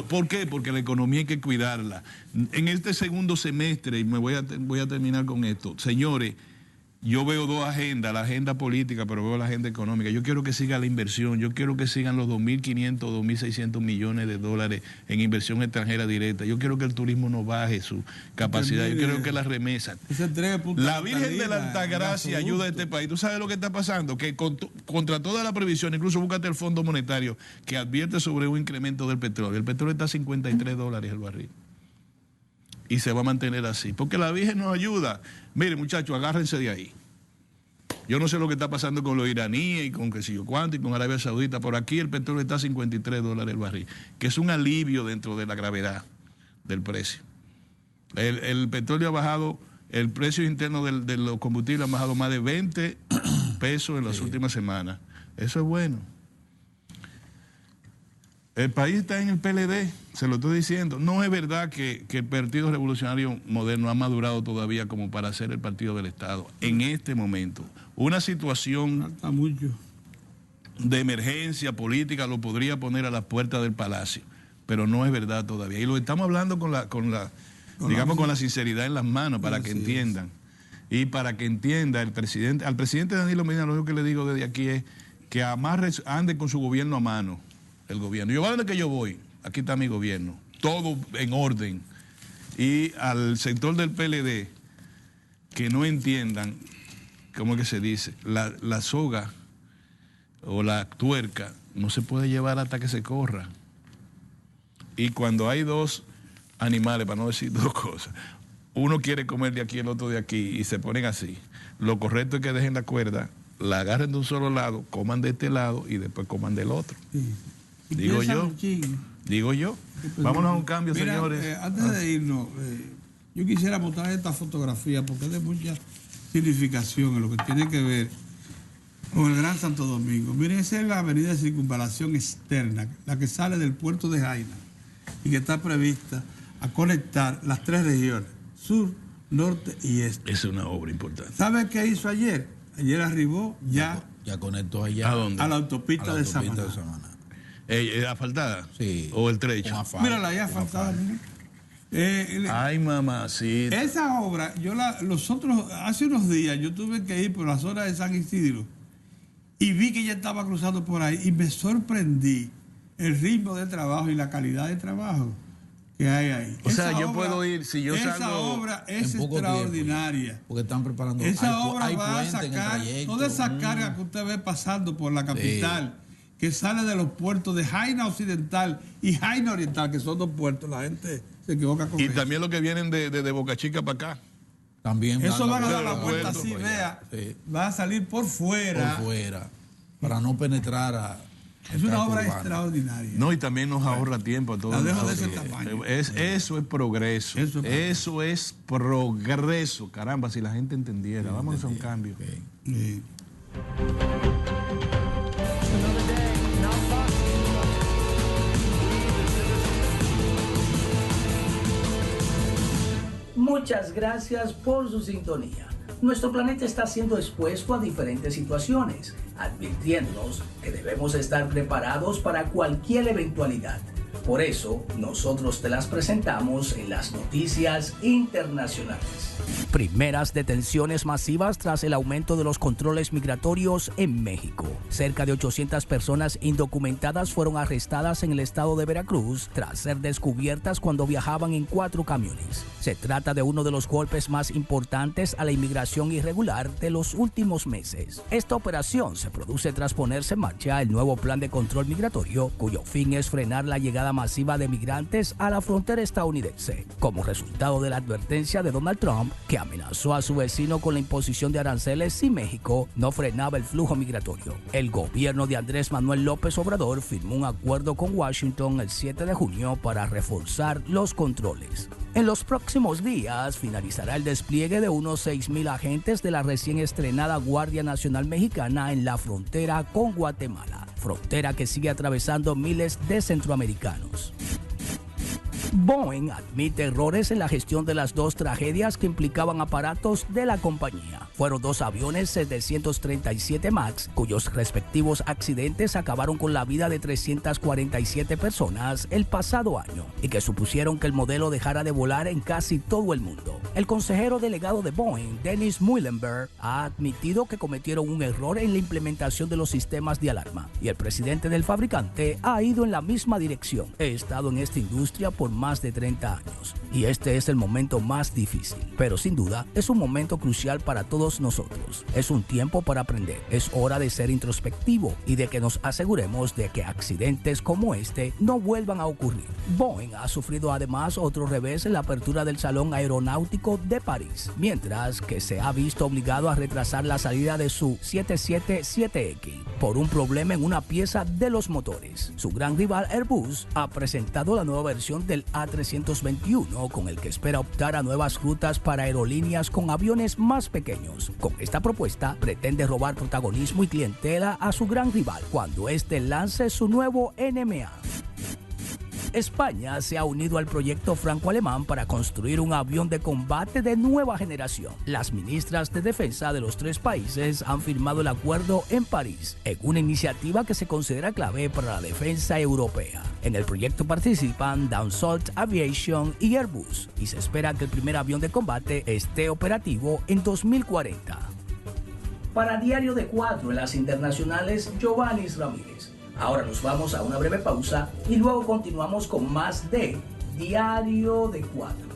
¿por qué? Porque la economía hay que cuidarla. En este segundo semestre, y me voy a terminar con esto, señores, yo veo 2 agendas, la agenda política, pero veo la agenda económica. Yo quiero que siga la inversión, yo quiero que sigan los 2.500, 2.600 millones de dólares en inversión extranjera directa. Yo quiero que el turismo no baje su capacidad, yo quiero que las remesas. La Virgen de la Altagracia ayuda a este país. ¿Tú sabes lo que está pasando? Que contra toda la previsión, incluso búscate el Fondo Monetario, que advierte sobre un incremento del petróleo. El petróleo está a $53 el barril. Y se va a mantener así, porque la Virgen nos ayuda. Miren, muchachos, agárrense de ahí. Yo no sé lo que está pasando con los iraníes y con qué sé yo cuánto y con Arabia Saudita. Por aquí el petróleo está a $53 el barril, que es un alivio dentro de la gravedad del precio. El petróleo ha bajado, el precio interno de los combustibles ha bajado más de 20 pesos en las últimas semanas. Eso es bueno. El país está en el PLD, se lo estoy diciendo. No es verdad que el Partido Revolucionario Moderno ha madurado todavía como para ser el partido del Estado. En este momento, una situación de emergencia política lo podría poner a las puertas del Palacio, pero no es verdad todavía. Y lo estamos hablando con la sinceridad en las manos para que entiendan. Y para que entienda al presidente Danilo Medina, lo único que le digo desde aquí es que ande con su gobierno a mano. El gobierno. Yo, ¿a dónde que yo voy? Aquí está mi gobierno. Todo en orden. Y al sector del PLD, que no entiendan, ¿cómo es que se dice? La soga o la tuerca no se puede llevar hasta que se corra. Y cuando hay 2 animales, para no decir 2 cosas, uno quiere comer de aquí, el otro de aquí, y se ponen así. Lo correcto es que dejen la cuerda, la agarren de un solo lado, coman de este lado y después coman del otro. Sí. Digo yo. Vámonos a un cambio, mira, señores. Antes de irnos, yo quisiera mostrar esta fotografía porque es de mucha significación en lo que tiene que ver con el Gran Santo Domingo. Miren, esa es la avenida de circunvalación externa, la que sale del puerto de Jaina y que está prevista a conectar las 3 regiones, sur, norte y este. Es una obra importante. ¿Sabe qué hizo ayer? Ayer arribó ya conectó allá. ¿A dónde? A la autopista de Samaná. ¿Asfaltada? Sí. ¿O el trecho? Mírala ahí asfaltada, mira. Ay, mamacita. Esa obra, hace unos días yo tuve que ir por la zona de San Isidro y vi que ella estaba cruzando por ahí y me sorprendí el ritmo de trabajo y la calidad de trabajo. que hay ahí. O sea, yo puedo ir, si yo esa salgo... obra es extraordinaria. Porque están preparando... Esa obra va a sacar toda esa carga que usted ve pasando por la capital, que sale de los puertos de Jaina Occidental y Jaina Oriental, que son dos puertos, la gente se equivoca con eso. Y también los que vienen de Boca Chica para acá. También eso van a dar la vuelta así, vea. Va a salir por fuera. Por fuera, para no penetrar a... Es una obra extraordinaria. No, y también nos ahorra tiempo a todos. La dejo de ese tamaño. Eso es progreso. Eso es progreso. Caramba, si la gente entendiera. Vamos a un cambio. Sí. Muchas gracias por su sintonía. Nuestro planeta está siendo expuesto a diferentes situaciones, advirtiéndonos que debemos estar preparados para cualquier eventualidad. Por eso, nosotros te las presentamos en las noticias internacionales. Primeras detenciones masivas tras el aumento de los controles migratorios en México. Cerca de 800 personas indocumentadas fueron arrestadas en el estado de Veracruz tras ser descubiertas cuando viajaban en 4 camiones. Se trata de uno de los golpes más importantes a la inmigración irregular de los últimos meses. Esta operación se produce tras ponerse en marcha el nuevo plan de control migratorio, cuyo fin es frenar la llegada masiva de migrantes a la frontera estadounidense, como resultado de la advertencia de Donald Trump, que amenazó a su vecino con la imposición de aranceles si México no frenaba el flujo migratorio. El gobierno de Andrés Manuel López Obrador firmó un acuerdo con Washington el 7 de junio para reforzar los controles. En los próximos días finalizará el despliegue de unos 6,000 agentes de la recién estrenada Guardia Nacional Mexicana en la frontera con Guatemala, frontera que sigue atravesando miles de centroamericanos. Boeing admite errores en la gestión de las 2 tragedias que implicaban aparatos de la compañía. Fueron 2 aviones 737 MAX, cuyos respectivos accidentes acabaron con la vida de 347 personas el pasado año y que supusieron que el modelo dejara de volar en casi todo el mundo. El consejero delegado de Boeing, Dennis Muilenburg, ha admitido que cometieron un error en la implementación de los sistemas de alarma y el presidente del fabricante ha ido en la misma dirección. He estado en esta industria por más de 30 años y este es el momento más difícil, pero sin duda es un momento crucial para todos nosotros. Es un tiempo para aprender, es hora de ser introspectivo y de que nos aseguremos de que accidentes como este no vuelvan a ocurrir. Boeing ha sufrido además otro revés en la apertura del Salón Aeronáutico de París, mientras que se ha visto obligado a retrasar la salida de su 777X por un problema en una pieza de los motores. Su gran rival Airbus ha presentado la nueva versión del A321 con el que espera optar a nuevas rutas para aerolíneas con aviones más pequeños. Con esta propuesta pretende robar protagonismo y clientela a su gran rival cuando este lance su nuevo NMA. España se ha unido al proyecto franco-alemán para construir un avión de combate de nueva generación. Las ministras de defensa de los 3 países han firmado el acuerdo en París, en una iniciativa que se considera clave para la defensa europea. En el proyecto participan Dassault Aviation y Airbus, y se espera que el primer avión de combate esté operativo en 2040. Para Diario de 4 en las internacionales, Giovanni Ramírez. Ahora nos vamos a una breve pausa y luego continuamos con más de Diario de 4.